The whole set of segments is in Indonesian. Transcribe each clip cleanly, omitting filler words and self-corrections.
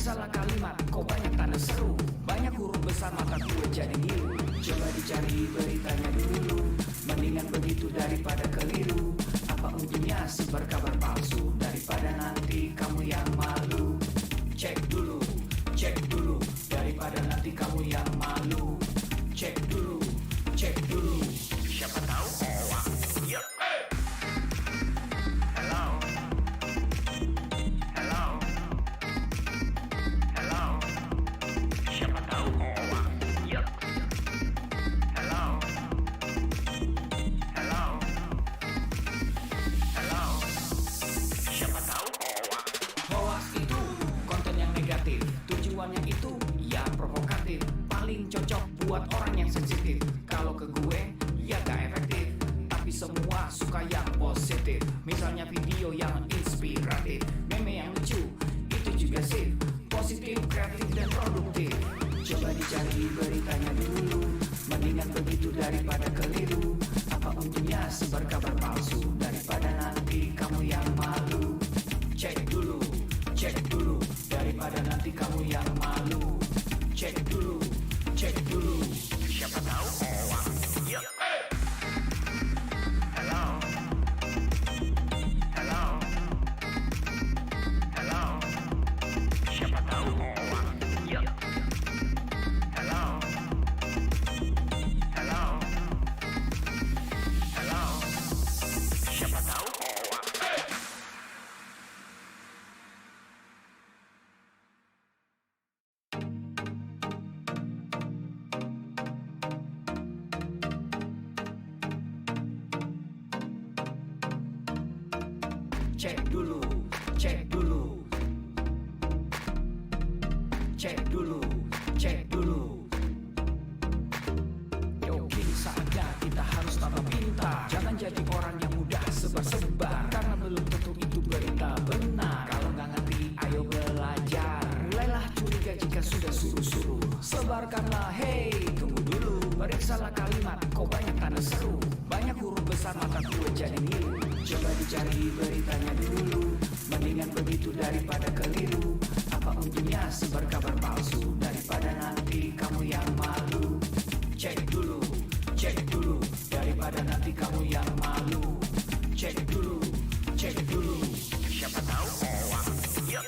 Periksalah kalimat, kok banyak tanda seru. Banyak huruf besar mata gue jadi ngilu. Coba dicari beritanya dulu, mendingan begitu daripada keliru. Apa untungnya sebar kabar palsu, daripada nanti kamu yang malu. Cek dulu, daripada nanti kamu yang malu. Cek dulu, siapa tahu hoax. Yup. Hello, siapa tahu hoax. Yup. Hello, siapa tahu hoax. Hoax itu konten yang negatif, tujuannya itu ya provokatif. Paling cocok buat orang yang sensitif. Kalau ke gue ya gak efektif, tapi semua suka yang positif. Misalnya video yang inspiratif, meme yang lucu, itu juga sip. Positif, kreatif, dan produktif. Coba dicari beritanya dulu, mendingan begitu daripada keliru. Apa untungnya sebar kabar palsu, daripada nanti kamu yang malu. Cek dulu, daripada nanti kamu yang malu. Cek dulu, siapa tahu hoax. Yup. Hello, siapa tahu hoax. Yup. Hello, siapa tahu hoax. Cek dulu, cek dulu. Yo, kini saatnya kita harus tambah pintar. Jangan jadi orang yang mudah sebar-sebar, karena belum tentu itu berita benar. Kalau nggak ngerti, ayo belajar. Mulailah curiga jika sudah suruh-suruh. Sebarkanlah, hey, tunggu dulu. Periksalah kalimat, kok banyak tanda seru. Banyak huruf besar mata gue jadi ngilu. Coba dicari beritanya dulu, mendingan begitu daripada keliru. Apa untungnya sebar kabar palsu, daripada nanti kamu yang malu. Cek dulu, daripada nanti kamu yang malu. Cek dulu, siapa tahu hoax. Yup.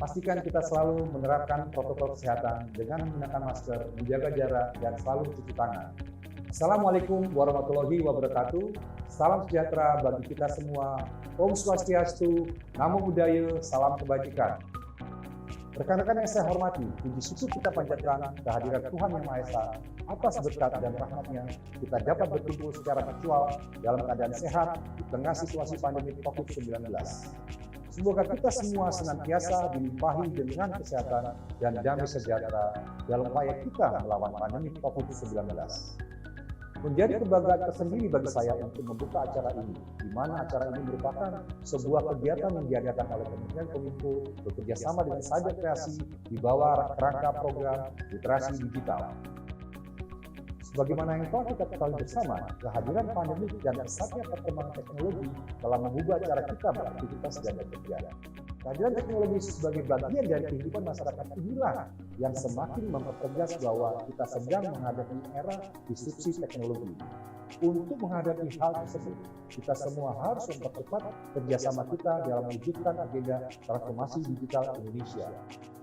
Pastikan kita selalu menerapkan protokol kesehatan dengan menggunakan masker, menjaga jarak, dan selalu cuci tangan. Assalamualaikum warahmatullahi wabarakatuh. Salam sejahtera bagi kita semua. Om Swastiastu, Namo Buddhaya, salam kebajikan. Rekan-rekan yang saya hormati, puji syukur kita panjatkan kehadiran Tuhan Yang Maha Esa. Atas berkat dan rahmat-Nya, kita dapat berkumpul secara virtual dalam keadaan sehat di tengah situasi pandemi COVID-19. Semoga kita semua senantiasa dilimpahi dengan kesehatan dan damai sejahtera dalam upaya kita melawan pandemi COVID-19. Menjadi kebanggaan tersendiri bagi saya untuk membuka acara ini, di mana acara ini merupakan sebuah kegiatan yang diadakan oleh Kementerian Kominfo bekerja sama dengan Cyber Kreasi di bawah kerangka program literasi digital. Sebagaimana yang telah kita ketahui bersama, kehadiran pandemi dan pesatnya perkembangan teknologi telah mengubah cara kita beraktivitas dan bekerja. Kehadiran teknologi sebagai bagian dari kehidupan masyarakat inilah yang semakin mempertegas bahwa kita sedang menghadapi era disrupsi teknologi. Untuk menghadapi hal tersebut, kita semua harus mempercepat kerjasama kita dalam mewujudkan agenda transformasi digital Indonesia.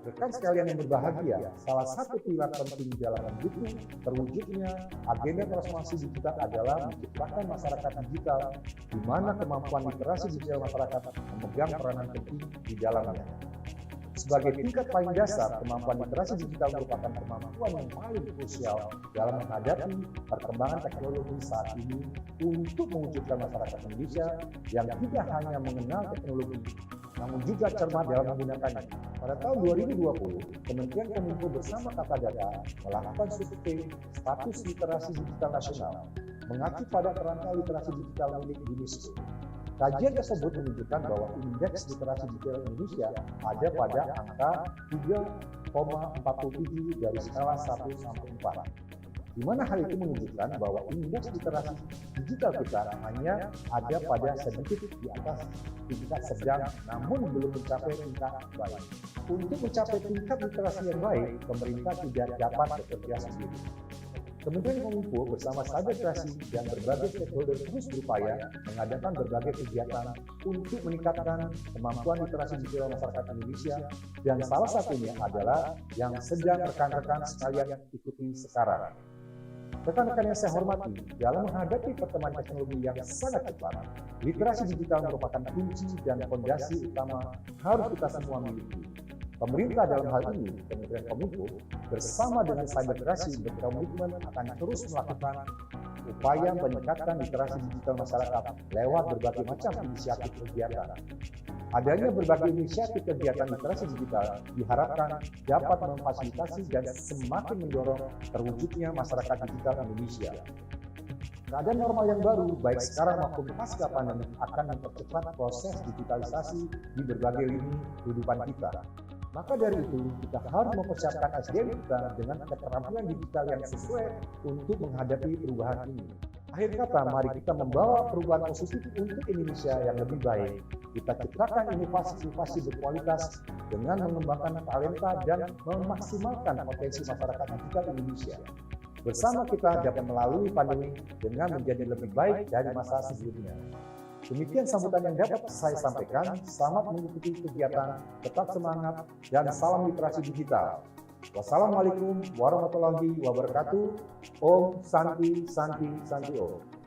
Rekan sekalian yang berbahagia, salah satu pilar penting dalam mendukung terwujudnya agenda transformasi digital adalah menciptakan masyarakat digital di mana kemampuan literasi digital masyarakat memegang peranan penting di dalamnya. Sebagai tingkat paling dasar, kemampuan literasi digital merupakan kemampuan yang paling krusial dalam menghadapi perkembangan teknologi saat ini untuk mewujudkan masyarakat Indonesia yang tidak hanya mengenal teknologi, namun juga cermat dalam menggunakannya. Pada tahun 2020, Kementerian Kominfo bersama Kata Data melakukan survei status literasi digital nasional, mengacu pada kerangka literasi digital milik UNESCO. Kajian tersebut menunjukkan bahwa indeks literasi digital Indonesia ada pada angka 3,47 dari skala 1 sampai 4. Di mana hal itu menunjukkan bahwa indeks literasi digital kita hanya ada pada sedikit di atas tingkat sedang, namun belum mencapai tingkat baik. Untuk mencapai tingkat literasi yang baik, pemerintah tidak dapat bekerja sendiri. Kementerian Kominfo bersama Cyber Kreasi dan berbagai stakeholder terus berupaya mengadakan berbagai kegiatan untuk meningkatkan kemampuan literasi digital masyarakat Indonesia, dan salah satunya adalah yang sedang rekan-rekan sekalian ikuti sekarang. Rekan-rekan yang saya hormati, dalam menghadapi perkembangan teknologi yang sangat cepat, literasi digital merupakan kunci dan fondasi utama harus kita semua miliki. Pemerintah dalam hal ini, Kementerian Kominfo, bersama dengan Cyber Kreasi berkomitmen akan terus melakukan upaya meningkatkan literasi digital masyarakat lewat berbagai macam inisiatif kegiatan. Adanya berbagai inisiatif kegiatan literasi digital diharapkan dapat memfasilitasi dan semakin mendorong terwujudnya masyarakat digital Indonesia. Keadaan normal yang baru, baik sekarang maupun pasca pandemi, akan mempercepat proses digitalisasi di berbagai lini kehidupan kita. Maka dari itu, kita harus mempersiapkan SDM kita dengan keterampilan digital yang sesuai untuk menghadapi perubahan ini. Akhir kata, mari kita membawa perubahan positif untuk Indonesia yang lebih baik. Kita ciptakan inovasi-inovasi berkualitas dengan mengembangkan talenta dan memaksimalkan potensi masyarakat digital Indonesia. Bersama kita dapat melalui pandemi dengan menjadi lebih baik dari masa sebelumnya. Demikian sambutan yang dapat saya sampaikan. Selamat mengikuti kegiatan, tetap semangat, dan salam literasi digital. Wassalamualaikum warahmatullahi wabarakatuh. Om Santi Santi Santi Om.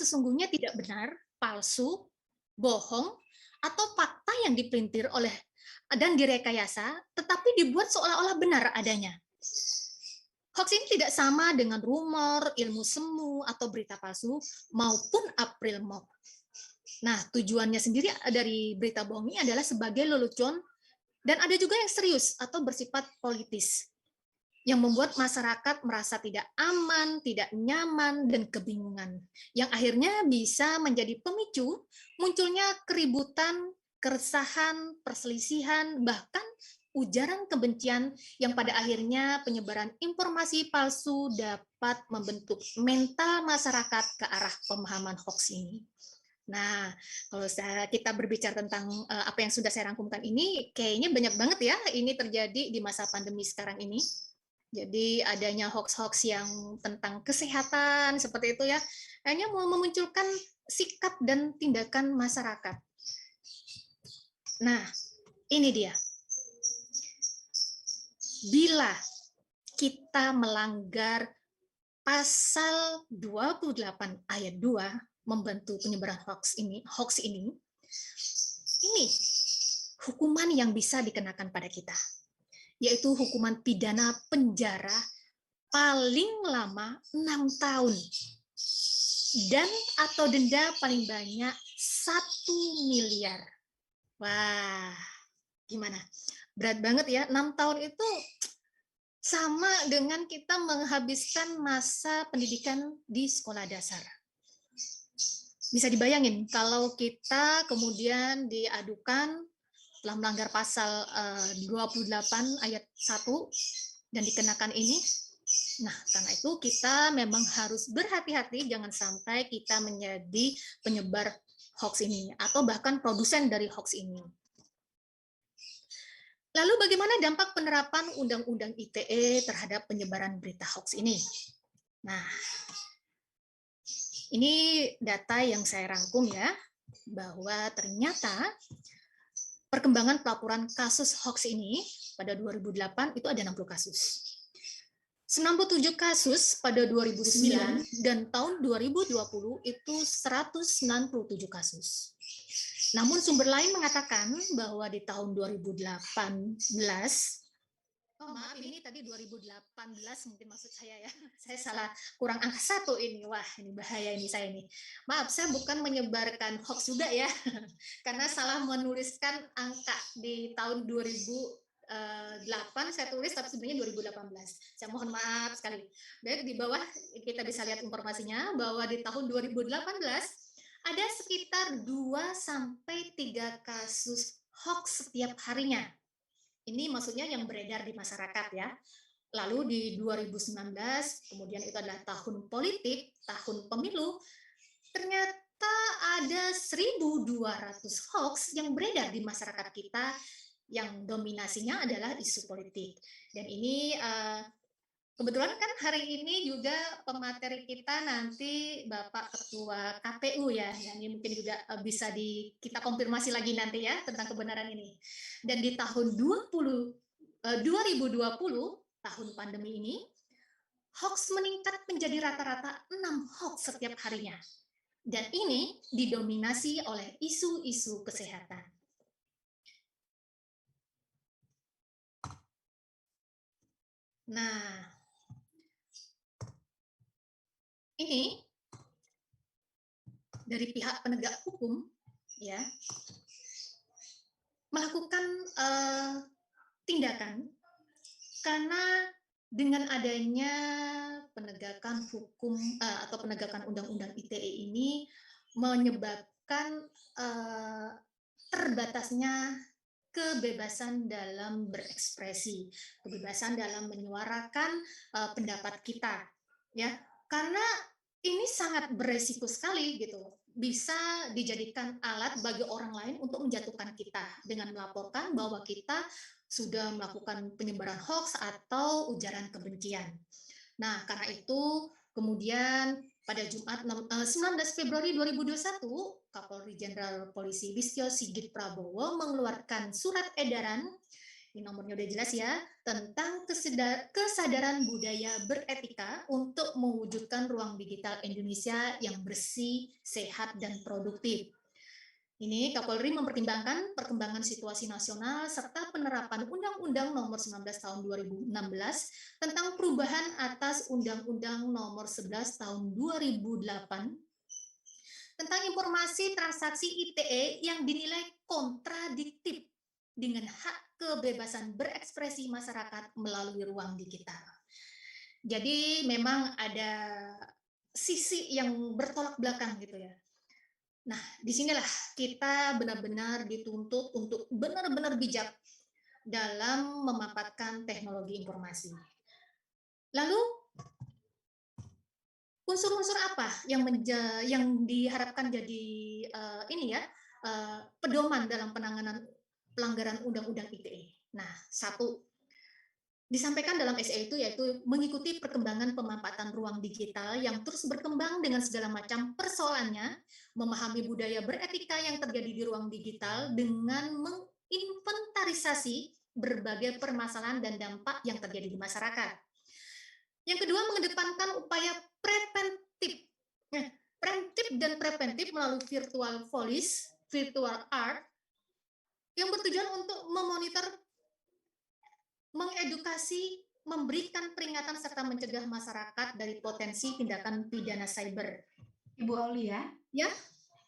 sesungguhnya tidak benar, palsu, bohong, atau fakta yang dipelintir oleh dan direkayasa, tetapi dibuat seolah-olah benar adanya. Hoax ini tidak sama dengan rumor, ilmu semu, atau berita palsu, maupun April Mop. Nah, tujuannya sendiri dari berita bohong ini adalah sebagai lelucon, dan ada juga yang serius atau bersifat politis, yang membuat masyarakat merasa tidak aman, tidak nyaman, dan kebingungan, yang akhirnya bisa menjadi pemicu munculnya keributan, keresahan, perselisihan, bahkan ujaran kebencian yang pada akhirnya penyebaran informasi palsu dapat membentuk mental masyarakat ke arah pemahaman hoax ini. Nah, kalau kita berbicara tentang apa yang sudah saya rangkumkan ini, kayaknya banyak banget ya ini terjadi di masa pandemi sekarang ini. Jadi adanya hoax-hoax yang tentang kesehatan seperti itu ya, hanya mau memunculkan sikap dan tindakan masyarakat. Nah, ini dia. Bila kita melanggar pasal 28 ayat 2 membantu penyebaran hoax ini hukuman yang bisa dikenakan pada kita, yaitu hukuman pidana penjara paling lama 6 tahun dan atau denda paling banyak 1 miliar. Wah, gimana? Berat banget ya, 6 tahun itu sama dengan kita menghabiskan masa pendidikan di sekolah dasar. Bisa dibayangin kalau kita kemudian diadukan telah melanggar pasal 28 ayat 1 dan dikenakan ini. Nah, karena itu kita memang harus berhati-hati jangan sampai kita menjadi penyebar hoax ini atau bahkan produsen dari hoax ini. Lalu bagaimana dampak penerapan Undang-Undang ITE terhadap penyebaran berita hoax ini? Nah, ini data yang saya rangkum ya, bahwa ternyata perkembangan pelaporan kasus hoax ini pada 2008 itu ada 60 kasus. 97 kasus pada 2009 dan tahun 2020 itu 197 kasus. Namun sumber lain mengatakan bahwa di tahun 2018, maaf ini tadi 2018 mungkin maksud saya ya, saya salah kurang angka 1 ini, wah ini bahaya ini saya ini. Maaf, saya bukan menyebarkan hoax juga ya, karena salah menuliskan angka di tahun 2008 saya tulis tapi sebenarnya 2018. Saya mohon maaf sekali. Baik, di bawah kita bisa lihat informasinya bahwa di tahun 2018 ada sekitar 2-3 kasus hoax setiap harinya. Ini maksudnya yang beredar di masyarakat ya. Lalu di 2019, kemudian itu adalah tahun politik, tahun pemilu, ternyata ada 1.200 hoax yang beredar di masyarakat kita yang dominasinya adalah isu politik. Dan ini kebetulan kan hari ini juga pemateri kita nanti Bapak Ketua KPU ya, yang ini mungkin juga bisa kita konfirmasi lagi nanti ya tentang kebenaran ini. Dan di tahun 2020, tahun pandemi ini, hoax meningkat menjadi rata-rata 6 hoax setiap harinya. Dan ini didominasi oleh isu-isu kesehatan. Nah, ini dari pihak penegak hukum ya melakukan tindakan karena dengan adanya penegakan hukum atau penegakan Undang-Undang ITE ini menyebabkan terbatasnya kebebasan dalam berekspresi, kebebasan dalam menyuarakan pendapat kita ya. Karena ini sangat beresiko sekali gitu, bisa dijadikan alat bagi orang lain untuk menjatuhkan kita dengan melaporkan bahwa kita sudah melakukan penyebaran hoax atau ujaran kebencian. Nah, karena itu kemudian pada Jumat 19 Februari 2021, Kapolri Jenderal Polisi Listio Sigit Prabowo mengeluarkan surat edaran Di nomornya udah jelas ya, tentang kesadaran budaya beretika untuk mewujudkan ruang digital Indonesia yang bersih, sehat, dan produktif. Ini Kapolri mempertimbangkan perkembangan situasi nasional serta penerapan Undang-Undang Nomor 19 Tahun 2016 tentang perubahan atas Undang-Undang Nomor 11 Tahun 2008 tentang informasi transaksi ITE yang dinilai kontradiktif dengan hak kebebasan berekspresi masyarakat melalui ruang digital. Jadi memang ada sisi yang bertolak belakang gitu ya. Nah, disinilah kita benar-benar dituntut untuk benar-benar bijak dalam memanfaatkan teknologi informasi. Lalu, unsur-unsur apa yang diharapkan jadi pedoman dalam penanganan pelanggaran Undang-Undang ITE? Nah, satu, disampaikan dalam SE itu yaitu mengikuti perkembangan pemanfaatan ruang digital yang terus berkembang dengan segala macam persoalannya, memahami budaya beretika yang terjadi di ruang digital dengan menginventarisasi berbagai permasalahan dan dampak yang terjadi di masyarakat. Yang kedua, mengedepankan upaya preventif. Preventif dan preventif melalui virtual police, virtual art, yang bertujuan untuk memonitor, mengedukasi, memberikan peringatan serta mencegah masyarakat dari potensi tindakan pidana cyber. Ibu Aulia, Ya,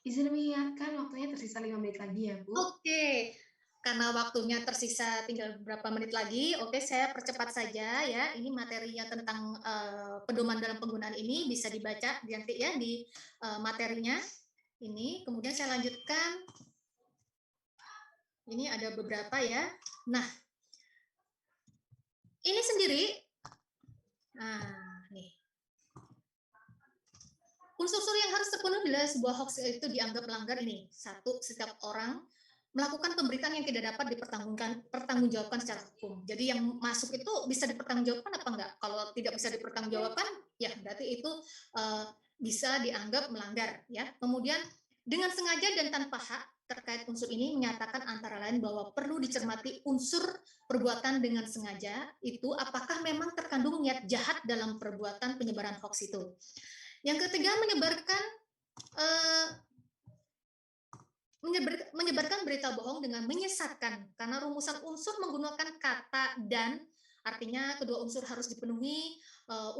izin mengingatkan waktunya tersisa 5 menit lagi ya, Bu. oke. Karena waktunya tersisa tinggal beberapa menit lagi, oke, saya percepat saja ya. Ini materinya tentang pedoman dalam penggunaan ini bisa dibaca nanti ya di materinya. Ini, kemudian saya lanjutkan. Ini ada beberapa ya. Nah, ini sendiri, nah nih, unsur-unsur yang harus terpenuhi bila sebuah hoax itu dianggap melanggar ini. Satu, setiap orang melakukan pemberitaan yang tidak dapat dipertanggungjawabkan secara hukum. Jadi yang masuk itu bisa dipertanggungjawabkan apa enggak? Kalau tidak bisa dipertanggungjawabkan, ya berarti itu bisa dianggap melanggar. Ya. Kemudian dengan sengaja dan tanpa hak terkait unsur ini menyatakan antara lain bahwa perlu dicermati unsur perbuatan dengan sengaja itu apakah memang terkandung niat jahat dalam perbuatan penyebaran hoax itu. Yang ketiga, menyebarkan berita bohong dengan menyesatkan karena rumusan unsur menggunakan kata dan, artinya kedua unsur harus dipenuhi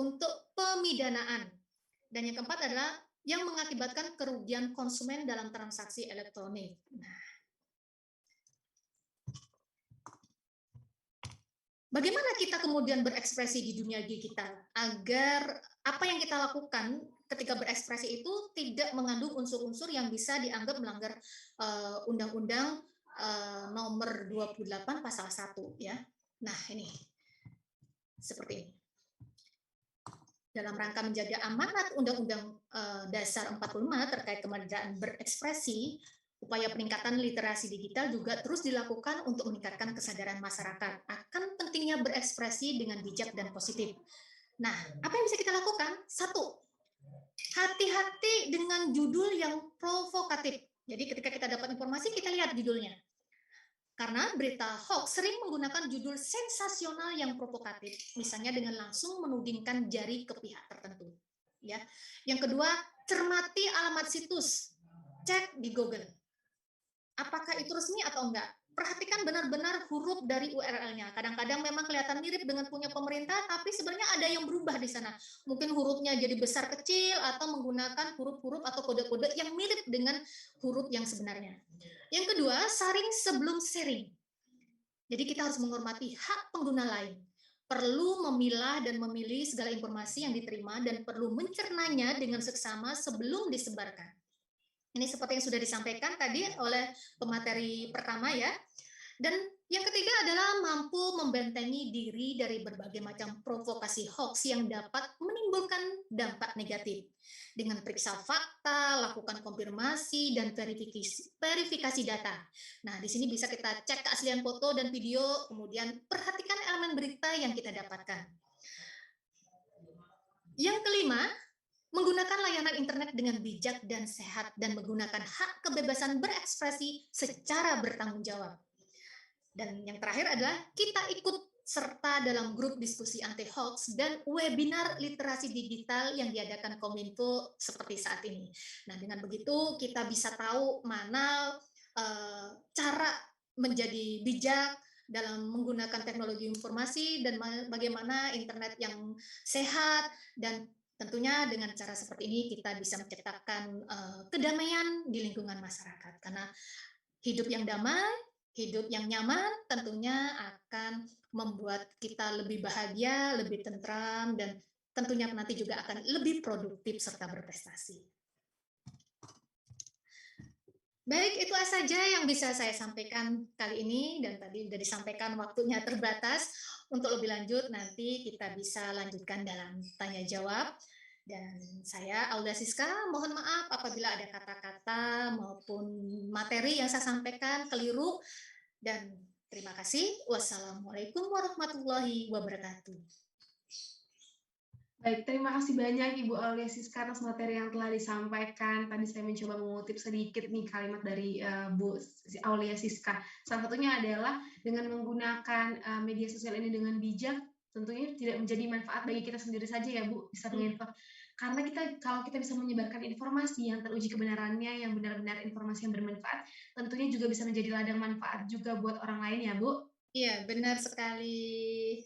untuk pemidanaan. Dan yang keempat adalah yang mengakibatkan kerugian konsumen dalam transaksi elektronik. Nah, bagaimana kita kemudian berekspresi di dunia digital agar apa yang kita lakukan ketika berekspresi itu tidak mengandung unsur-unsur yang bisa dianggap melanggar Undang-Undang Nomor 28 Pasal 1 ya. Nah, ini seperti ini. Dalam rangka menjaga amanat Undang-Undang Dasar 45 terkait kemerdekaan berekspresi, upaya peningkatan literasi digital juga terus dilakukan untuk meningkatkan kesadaran masyarakat akan pentingnya berekspresi dengan bijak dan positif. Nah, apa yang bisa kita lakukan? Satu, hati-hati dengan judul yang provokatif. Jadi ketika kita dapat informasi, kita lihat judulnya. Karena berita hoax sering menggunakan judul sensasional yang provokatif, misalnya dengan langsung menudingkan jari ke pihak tertentu. Ya. Yang kedua, cermati alamat situs, cek di Google. Apakah itu resmi atau enggak? Perhatikan benar-benar huruf dari URL-nya. Kadang-kadang memang kelihatan mirip dengan punya pemerintah, tapi sebenarnya ada yang berubah di sana. Mungkin hurufnya jadi besar kecil atau menggunakan huruf-huruf atau kode-kode yang mirip dengan huruf yang sebenarnya. Yang kedua, saring sebelum sharing. Jadi kita harus menghormati hak pengguna lain. Perlu memilah dan memilih segala informasi yang diterima dan perlu mencernanya dengan seksama sebelum disebarkan. Ini seperti yang sudah disampaikan tadi oleh pemateri pertama ya. Dan yang ketiga adalah mampu membentengi diri dari berbagai macam provokasi hoax yang dapat menimbulkan dampak negatif. Dengan periksa fakta, lakukan konfirmasi, dan verifikasi data. Nah, di sini bisa kita cek keaslian foto dan video, kemudian perhatikan elemen berita yang kita dapatkan. Yang kelima, menggunakan layanan internet dengan bijak dan sehat dan menggunakan hak kebebasan berekspresi secara bertanggung jawab. Dan yang terakhir adalah kita ikut serta dalam grup diskusi anti hoax dan webinar literasi digital yang diadakan Kominfo seperti saat ini. Nah, dengan begitu kita bisa tahu mana cara menjadi bijak dalam menggunakan teknologi informasi dan bagaimana internet yang sehat, dan tentunya dengan cara seperti ini kita bisa menciptakan kedamaian di lingkungan masyarakat, karena hidup yang damai, hidup yang nyaman tentunya akan membuat kita lebih bahagia, lebih tentram, dan tentunya nanti juga akan lebih produktif serta berprestasi. Baik, itu saja yang bisa saya sampaikan kali ini, dan tadi sudah disampaikan waktunya terbatas. Untuk lebih lanjut nanti kita bisa lanjutkan dalam tanya jawab. Dan saya Aulia Siska, mohon maaf apabila ada kata-kata maupun materi yang saya sampaikan keliru, dan terima kasih. Wassalamualaikum warahmatullahi wabarakatuh. Baik, terima kasih banyak Ibu Aulia Siska atas materi yang telah disampaikan. Tadi saya mencoba mengutip sedikit nih kalimat dari Bu Aulia Siska. Salah satunya adalah dengan menggunakan media sosial ini dengan bijak, tentunya tidak menjadi manfaat bagi kita sendiri saja ya Bu, bisa menginfo. Karena kalau kita bisa menyebarkan informasi yang teruji kebenarannya, yang benar-benar informasi yang bermanfaat, tentunya juga bisa menjadi ladang manfaat juga buat orang lain ya Bu. Iya, benar sekali.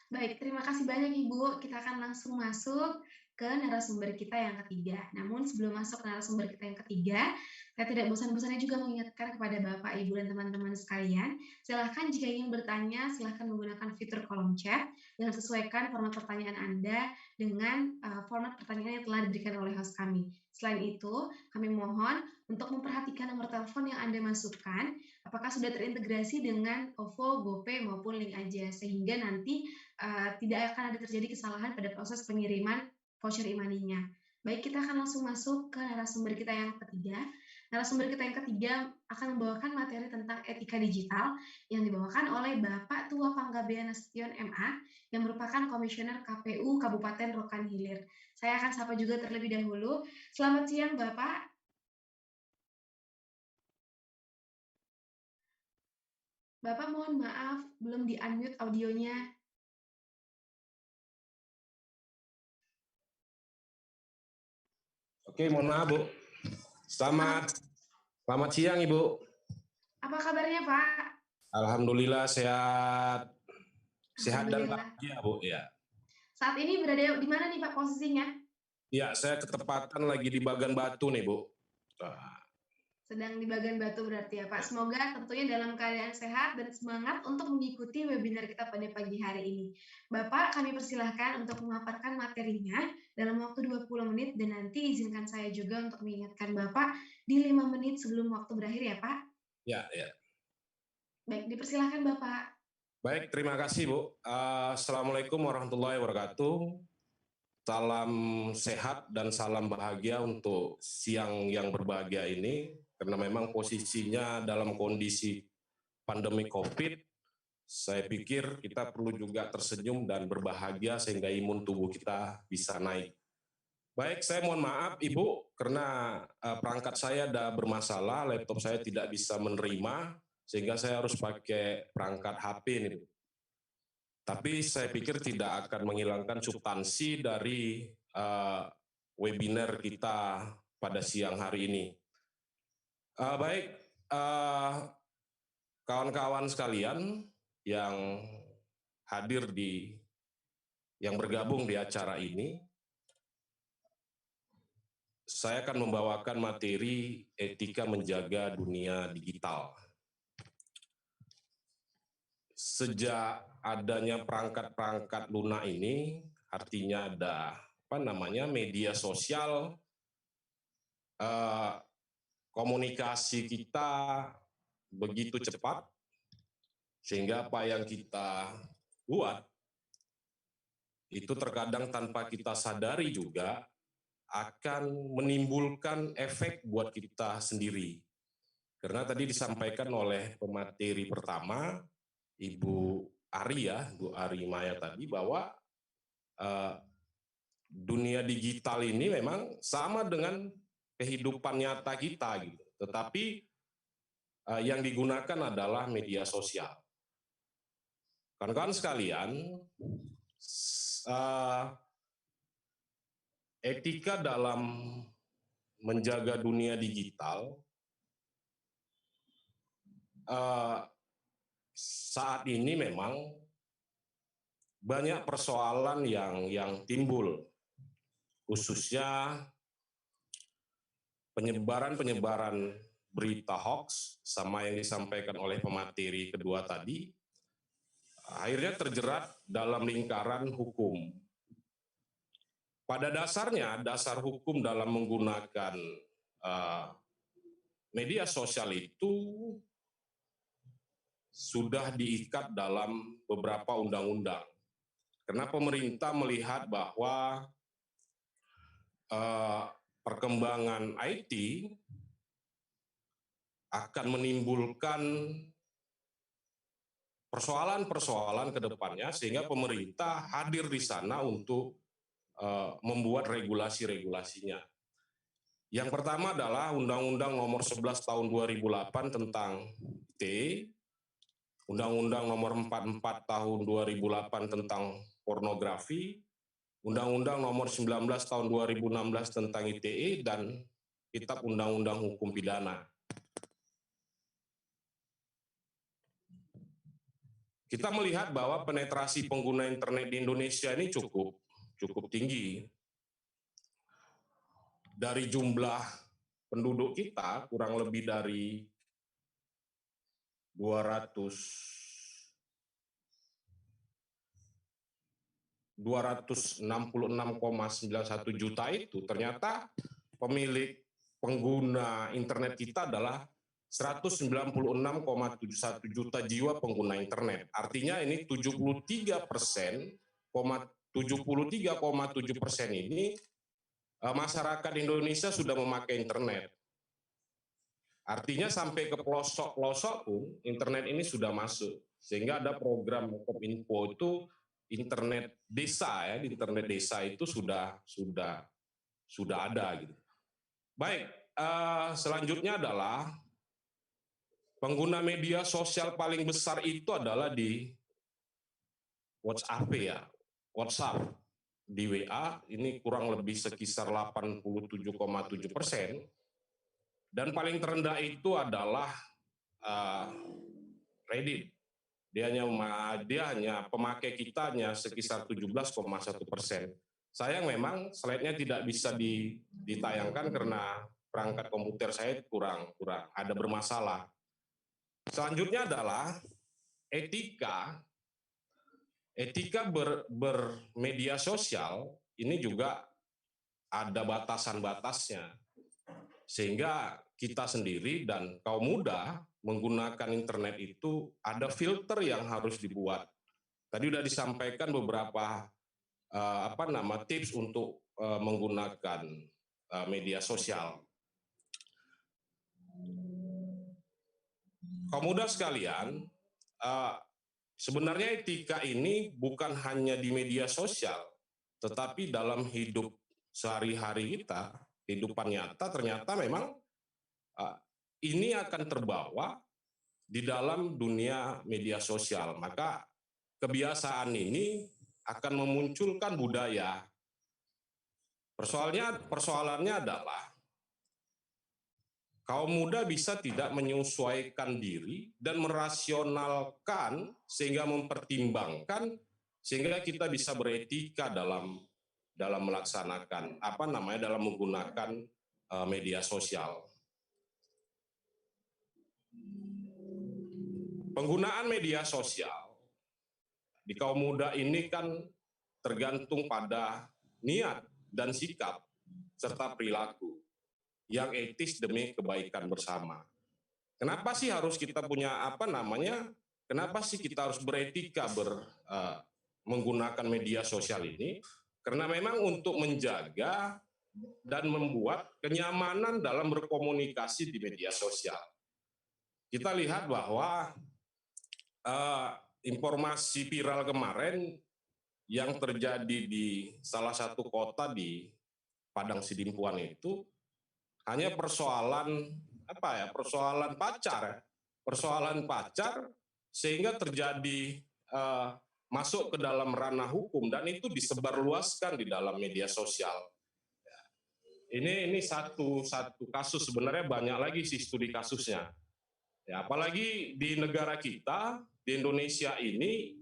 Baik, terima kasih banyak Ibu. Kita akan langsung masuk ke narasumber kita yang ketiga. Namun sebelum masuk ke narasumber kita yang ketiga, saya tidak bosan-bosannya juga mengingatkan kepada Bapak, Ibu, dan teman-teman sekalian, silahkan jika ingin bertanya, silahkan menggunakan fitur kolom chat dan sesuaikan format pertanyaan Anda dengan format pertanyaan yang telah diberikan oleh host kami. Selain itu, kami mohon untuk memperhatikan nomor telepon yang Anda masukkan, apakah sudah terintegrasi dengan OVO, GoPay, maupun link aja, sehingga nanti tidak akan ada terjadi kesalahan pada proses pengiriman voucher e-money-nya. Baik, kita akan langsung masuk ke narasumber kita yang ketiga. Narasumber kita yang ketiga akan membawakan materi tentang etika digital yang dibawakan oleh Bapak Tua Panggabean Nasution MA yang merupakan Komisioner KPU Kabupaten Rokan Hilir. Saya akan sapa juga terlebih dahulu. Selamat siang Bapak. Bapak mohon maaf, belum di-unmute audionya. Oke, mohon maaf Bu. Selamat siang Ibu. Apa kabarnya Pak? Alhamdulillah sehat. Sehat dan bahagia Bu ya. Saat ini berada di mana nih Pak posisinya? Ya, saya ketepatan lagi di Bagan Batu nih Bu. Sedang di Bagan Batu berarti ya Pak. Semoga tentunya dalam keadaan sehat dan semangat untuk mengikuti webinar kita pada pagi hari ini. Bapak, kami persilahkan untuk memaparkan materinya dalam waktu 20 menit dan nanti izinkan saya juga untuk mengingatkan Bapak di 5 menit sebelum waktu berakhir ya Pak. Ya. Baik, dipersilahkan Bapak. Baik, terima kasih Bu. Assalamualaikum warahmatullahi wabarakatuh. Salam sehat dan salam bahagia untuk siang yang berbahagia ini. Karena memang posisinya dalam kondisi pandemi COVID, saya pikir kita perlu juga tersenyum dan berbahagia sehingga imun tubuh kita bisa naik. Baik, saya mohon maaf Ibu, karena perangkat saya ada bermasalah, laptop saya tidak bisa menerima, sehingga saya harus pakai perangkat HP ini. Tapi saya pikir tidak akan menghilangkan substansi dari webinar kita pada siang hari ini. Baik, kawan-kawan sekalian yang hadir yang bergabung di acara ini, saya akan membawakan materi etika menjaga dunia digital. Sejak adanya perangkat-perangkat lunak ini, artinya ada media sosial, komunikasi kita begitu cepat, sehingga apa yang kita buat, itu terkadang tanpa kita sadari juga akan menimbulkan efek buat kita sendiri. Karena tadi disampaikan oleh pemateri pertama, Ibu Ari Maya tadi, bahwa dunia digital ini memang sama dengan kehidupan nyata kita gitu. Tetapi yang digunakan adalah media sosial. Kawan-kawan sekalian, etika dalam menjaga dunia digital saat ini memang banyak persoalan yang timbul, khususnya penyebaran berita hoax sama yang disampaikan oleh pemateri kedua tadi, akhirnya terjerat dalam lingkaran hukum. Pada dasarnya, dasar hukum dalam menggunakan media sosial itu sudah diikat dalam beberapa undang-undang. Karena pemerintah melihat bahwa perkembangan IT akan menimbulkan persoalan-persoalan ke depannya, sehingga pemerintah hadir di sana untuk membuat regulasi-regulasinya. Yang pertama adalah Undang-Undang Nomor 11 Tahun 2008 tentang ITE, Undang-Undang Nomor 44 Tahun 2008 tentang pornografi, Undang-Undang Nomor 19 Tahun 2016 tentang ITE, dan Kitab Undang-Undang Hukum Pidana. Kita melihat bahwa penetrasi pengguna internet di Indonesia ini cukup tinggi. Dari jumlah penduduk kita kurang lebih dari 266,91 juta itu ternyata pemilik pengguna internet kita adalah 196,71 juta jiwa pengguna internet. Artinya ini 73,7% ini masyarakat Indonesia sudah memakai internet. Artinya sampai ke pelosok-pelosok pun internet ini sudah masuk. Sehingga ada program Kominfo itu internet desa ya, di internet desa itu sudah ada gitu. Baik, selanjutnya adalah pengguna media sosial paling besar itu adalah di WhatsApp ya. WhatsApp di WA ini kurang lebih sekitar 87,7%. Dan paling terendah itu adalah Reddit. Dia hanya pemakai kitanya sekitar 17,1%. Sayang memang slide-nya tidak bisa ditayangkan karena perangkat komputer saya kurang ada bermasalah. Selanjutnya adalah etika bermedia sosial ini juga ada batasan-batasnya. Sehingga kita sendiri dan kaum muda menggunakan internet itu ada filter yang harus dibuat. Tadi sudah disampaikan beberapa tips untuk menggunakan media sosial. Kaum muda sekalian, sebenarnya etika ini bukan hanya di media sosial, tetapi dalam hidup sehari-hari kita, kehidupan nyata ternyata memang ini akan terbawa di dalam dunia media sosial. Maka kebiasaan ini akan memunculkan budaya. Persoalannya adalah kaum muda bisa tidak menyesuaikan diri dan merasionalkan sehingga mempertimbangkan sehingga kita bisa beretika dalam melaksanakan dalam menggunakan media sosial. Penggunaan media sosial di kaum muda ini kan tergantung pada niat dan sikap serta perilaku yang etis demi kebaikan bersama. Kenapa sih harus kita punya kenapa sih kita harus beretika menggunakan media sosial ini? Karena memang untuk menjaga dan membuat kenyamanan dalam berkomunikasi di media sosial. Kita lihat bahwa informasi viral kemarin yang terjadi di salah satu kota di Padang Sidimpuan itu hanya persoalan pacar sehingga terjadi masuk ke dalam ranah hukum dan itu disebarluaskan di dalam media sosial. Ini satu kasus, sebenarnya banyak lagi sih studi kasusnya. Ya, apalagi di negara kita, di Indonesia ini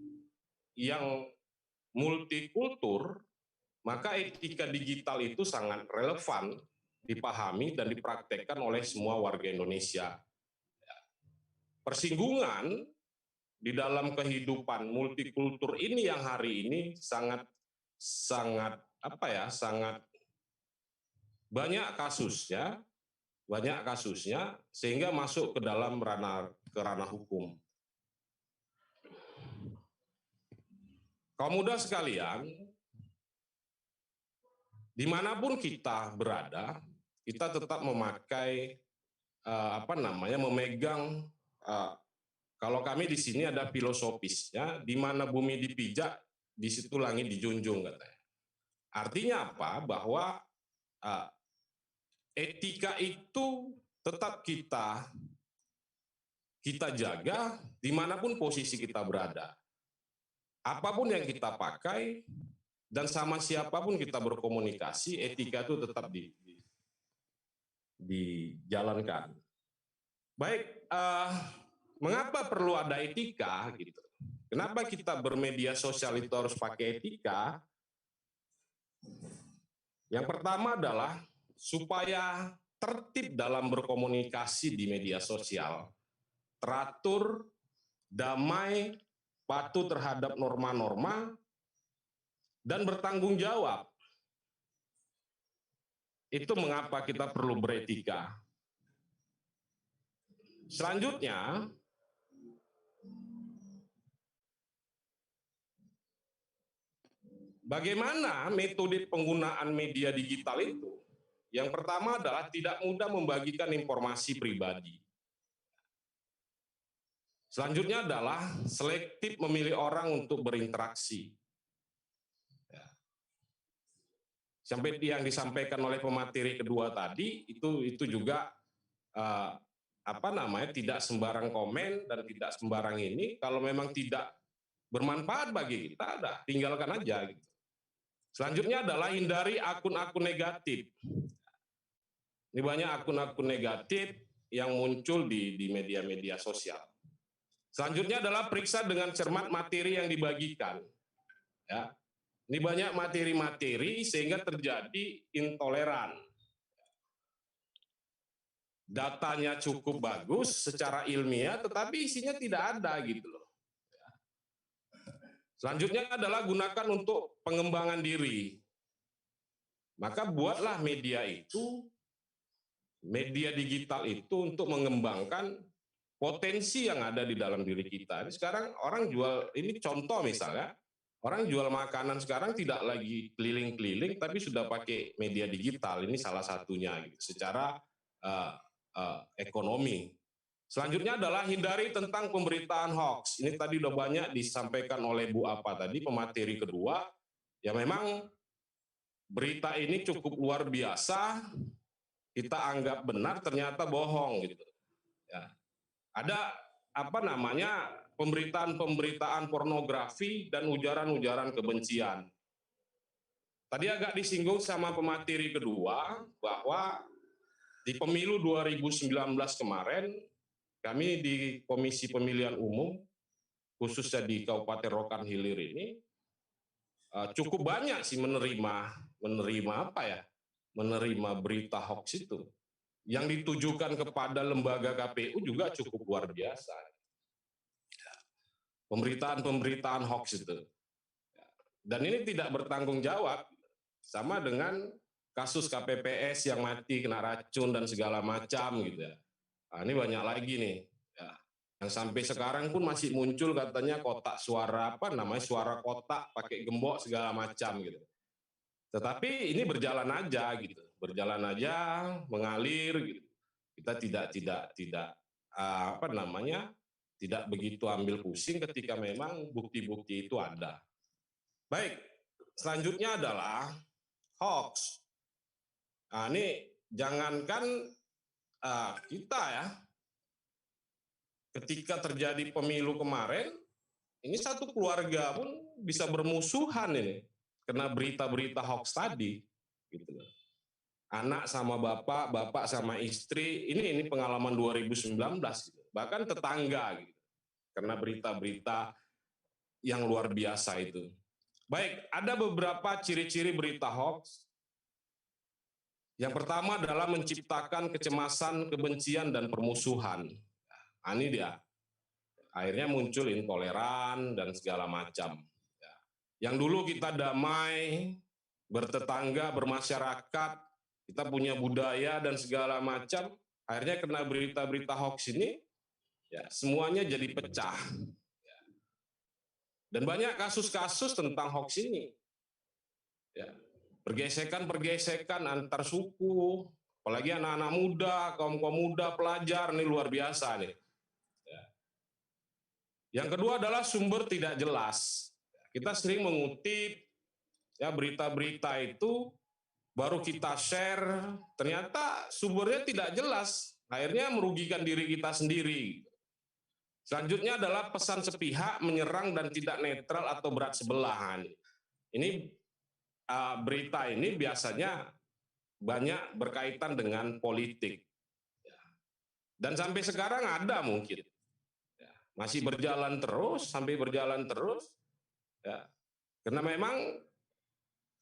yang multikultur, maka etika digital itu sangat relevan dipahami dan dipraktekkan oleh semua warga Indonesia. Persinggungan di dalam kehidupan multikultur ini yang hari ini sangat banyak kasusnya sehingga masuk ke dalam ranah hukum. Kaum muda sekalian, dimanapun kita berada, kita tetap memakai memegang. Kalau kami di sini ada filosofisnya, di mana bumi dipijak, di situ langit dijunjung, katanya. Artinya apa? Bahwa etika itu tetap kita jaga dimanapun posisi kita berada. Apapun yang kita pakai dan sama siapapun kita berkomunikasi, etika itu tetap dijalankan. Baik. Mengapa perlu ada etika? Gitu. Kenapa kita bermedia sosial itu harus pakai etika? Yang pertama adalah supaya tertib dalam berkomunikasi di media sosial, teratur, damai, patuh terhadap norma-norma, dan bertanggung jawab. Itu mengapa kita perlu beretika. Selanjutnya, bagaimana metode penggunaan media digital itu? Yang pertama adalah tidak mudah membagikan informasi pribadi. Selanjutnya adalah selektif memilih orang untuk berinteraksi. Sampai yang disampaikan oleh pemateri kedua tadi, itu juga tidak sembarang komen dan tidak sembarang ini. Kalau memang tidak bermanfaat bagi kita, tinggalkan aja. Gitu. Selanjutnya adalah hindari akun-akun negatif. Ini banyak akun-akun negatif yang muncul di media-media sosial. Selanjutnya adalah periksa dengan cermat materi yang dibagikan. Ya. Ini banyak materi-materi sehingga terjadi intoleran. Datanya cukup bagus secara ilmiah, tetapi isinya tidak ada gitu loh. Selanjutnya adalah gunakan untuk pengembangan diri. Maka buatlah media digital itu untuk mengembangkan potensi yang ada di dalam diri kita. Ini sekarang orang jual, ini contoh misalnya, orang jual makanan sekarang tidak lagi keliling-keliling, tapi sudah pakai media digital. Ini salah satunya gitu, secara ekonomi. Selanjutnya adalah hindari tentang pemberitaan hoax. Ini tadi udah banyak disampaikan oleh Bu Apa tadi, pemateri kedua. Ya memang berita ini cukup luar biasa, kita anggap benar, ternyata bohong gitu. Ya. Ada pemberitaan pornografi dan ujaran-ujaran kebencian. Tadi agak disinggung sama pemateri kedua bahwa di pemilu 2019 kemarin, kami di Komisi Pemilihan Umum, khususnya di Kabupaten Rokan Hilir ini, cukup banyak sih menerima berita hoax itu. Yang ditujukan kepada lembaga KPU juga cukup luar biasa. Pemberitaan hoax itu. Dan ini tidak bertanggung jawab, sama dengan kasus KPPS yang mati kena racun dan segala macam gitu ya. Nah, ini banyak lagi nih. Ya. Yang sampai sekarang pun masih muncul katanya kotak suara, suara kotak pakai gembok segala macam gitu. Tetapi ini berjalan aja gitu, mengalir gitu. Kita tidak begitu ambil pusing ketika memang bukti-bukti itu ada. Baik, selanjutnya adalah hoax. Nah, ini jangankan kita ya, ketika terjadi pemilu kemarin, ini satu keluarga pun bisa bermusuhan ini kena berita-berita hoax tadi, gitu loh. Anak sama bapak, bapak sama istri, ini pengalaman 2019, gitu. Bahkan tetangga, gitu, karena berita-berita yang luar biasa itu. Baik, ada beberapa ciri-ciri berita hoax. Yang pertama adalah menciptakan kecemasan, kebencian, dan permusuhan. Nah, ini dia. Akhirnya muncul intoleran dan segala macam. Yang dulu kita damai, bertetangga, bermasyarakat, kita punya budaya dan segala macam, akhirnya kena berita-berita hoax ini, ya semuanya jadi pecah. Dan banyak kasus-kasus tentang hoax ini. Ya, pergesekan-pergesekan antar suku, apalagi anak-anak muda, kaum-kaum muda, pelajar, ini luar biasa nih. Yang kedua adalah sumber tidak jelas. Kita sering mengutip ya berita-berita itu, baru kita share, ternyata sumbernya tidak jelas, akhirnya merugikan diri kita sendiri. Selanjutnya adalah pesan sepihak, menyerang dan tidak netral atau berat sebelahan. Ini berita ini biasanya banyak berkaitan dengan politik. Dan sampai sekarang ada mungkin. Masih berjalan terus, sampai berjalan terus. Ya. Karena memang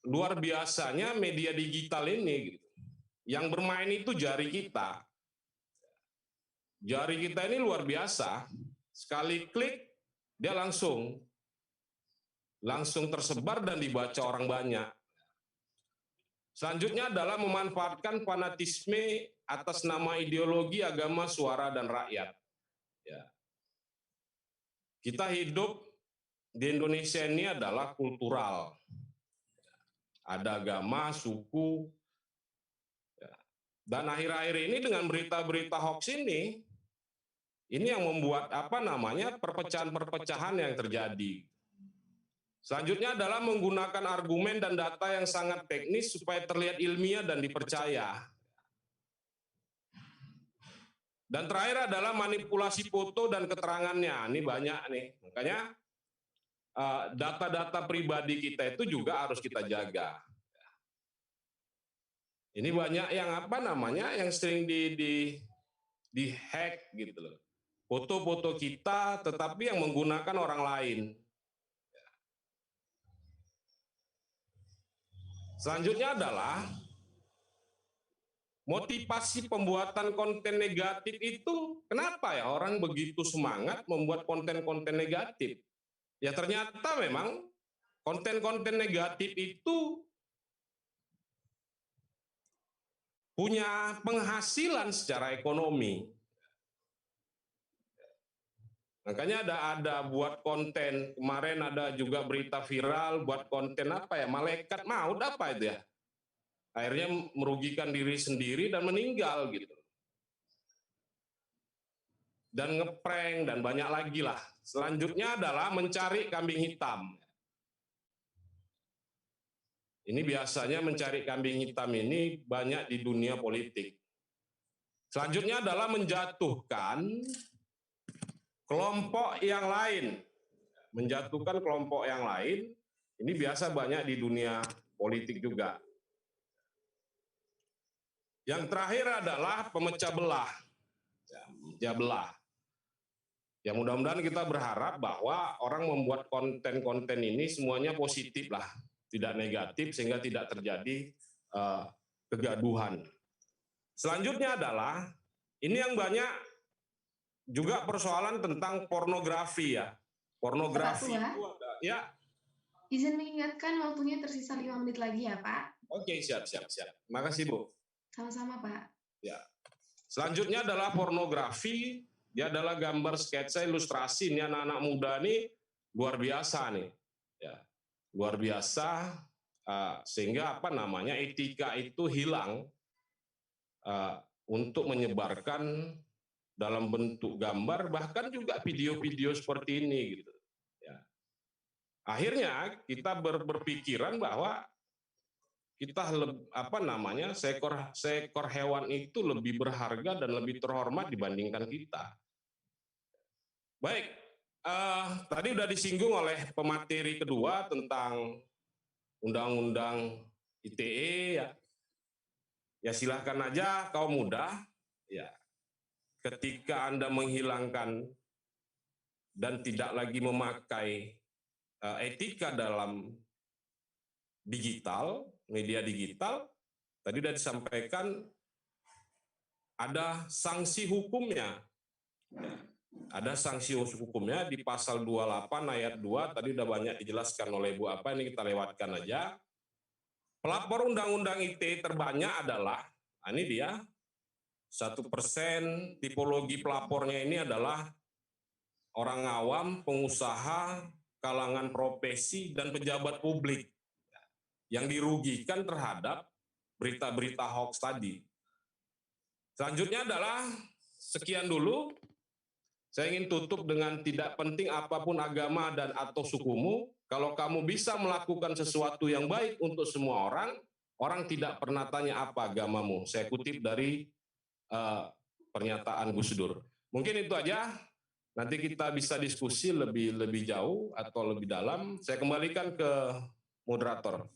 luar biasanya media digital ini, gitu. Yang bermain itu jari kita. Jari kita ini luar biasa. Sekali klik, dia langsung tersebar dan dibaca orang banyak. Selanjutnya adalah memanfaatkan fanatisme atas nama ideologi, agama, suara, dan rakyat. Ya. Kita hidup di Indonesia ini adalah kultural. Ada agama, suku. Dan akhir-akhir ini dengan berita-berita hoax ini yang membuat perpecahan-perpecahan yang terjadi. Selanjutnya adalah menggunakan argumen dan data yang sangat teknis supaya terlihat ilmiah dan dipercaya. Dan terakhir adalah manipulasi foto dan keterangannya. Ini banyak nih. Makanya data-data pribadi kita itu juga harus kita jaga. Ini banyak yang yang sering di hack gitu loh. Foto-foto kita tetapi yang menggunakan orang lain. Selanjutnya adalah motivasi pembuatan konten negatif itu, kenapa ya orang begitu semangat membuat konten-konten negatif? Ya ternyata memang konten-konten negatif itu punya penghasilan secara ekonomi. Makanya ada buat konten, kemarin ada juga berita viral buat konten malaikat maut itu ya. Akhirnya merugikan diri sendiri dan meninggal gitu. Dan ngeprank dan banyak lagi lah. Selanjutnya adalah mencari kambing hitam. Ini biasanya mencari kambing hitam ini banyak di dunia politik. Selanjutnya adalah menjatuhkan kelompok yang lain. Menjatuhkan kelompok yang lain, ini biasa banyak di dunia politik juga. Yang terakhir adalah pemecah belah. Ya, belah. Ya mudah-mudahan kita berharap bahwa orang membuat konten-konten ini semuanya positif lah, tidak negatif sehingga tidak terjadi kegaduhan. Selanjutnya adalah ini yang banyak juga persoalan tentang pornografi ya. Pornografi itu ada ya. Izin mengingatkan waktunya tersisa 5 menit lagi ya Pak. Oke, siap. Makasih Bu. Sama-sama Pak. Ya. Selanjutnya adalah pornografi, dia adalah gambar sketsa ilustrasi. Ini anak-anak muda nih luar biasa nih. Ya. Luar biasa sehingga etika itu hilang untuk menyebarkan dalam bentuk gambar bahkan juga video-video seperti ini gitu. Ya. Akhirnya kita berpikiran bahwa kita seekor hewan itu lebih berharga dan lebih terhormat dibandingkan kita. Baik, Tadi sudah disinggung oleh pemateri kedua tentang Undang-Undang ITE ya. Ya silahkan aja kaum muda ya. Ketika Anda menghilangkan dan tidak lagi memakai etika dalam digital, media digital, tadi sudah disampaikan ada sanksi hukumnya. Ada sanksi hukumnya di pasal 28 ayat 2, tadi sudah banyak dijelaskan oleh Bu Apa, ini kita lewatkan aja. Pelapor Undang-Undang ITE terbanyak adalah, ini dia, 1%, tipologi pelapornya ini adalah orang awam, pengusaha, kalangan profesi, dan pejabat publik yang dirugikan terhadap berita-berita hoax tadi. Selanjutnya adalah, sekian dulu. Saya ingin tutup dengan tidak penting apapun agama dan atau sukumu, kalau kamu bisa melakukan sesuatu yang baik untuk semua orang, orang tidak pernah tanya apa agamamu. Saya kutip dari pernyataan Gus Dur. Mungkin itu aja. Nanti kita bisa diskusi lebih jauh atau lebih dalam. Saya kembalikan ke moderator.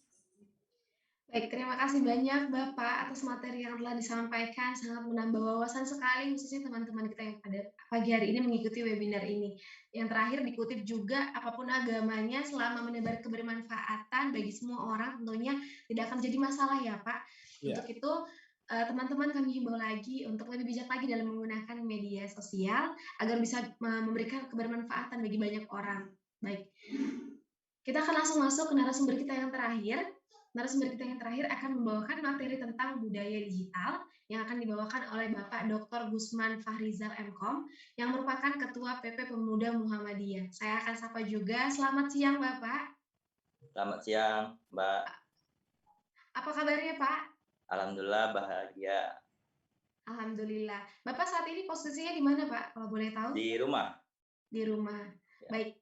Baik, terima kasih banyak Bapak atas materi yang telah disampaikan, sangat menambah wawasan sekali khususnya teman-teman kita yang pada pagi hari ini mengikuti webinar ini. Yang terakhir dikutip juga, apapun agamanya selama menebar kebermanfaatan bagi semua orang tentunya tidak akan jadi masalah ya Pak. Ya. Untuk itu teman-teman kami himbau lagi untuk lebih bijak lagi dalam menggunakan media sosial agar bisa memberikan kebermanfaatan bagi banyak orang. Baik, kita akan langsung masuk ke narasumber kita yang terakhir. Narasumber kita yang terakhir akan membawakan materi tentang budaya digital yang akan dibawakan oleh Bapak Dr. Gusman Fahrizal MKom yang merupakan Ketua PP Pemuda Muhammadiyah. Saya akan sapa juga. Selamat siang Bapak. Selamat siang Mbak. Apa kabarnya Pak? Alhamdulillah bahagia. Alhamdulillah. Bapak saat ini posisinya di mana Pak? Kalau boleh tahu? Di rumah. Di rumah. Ya. Baik.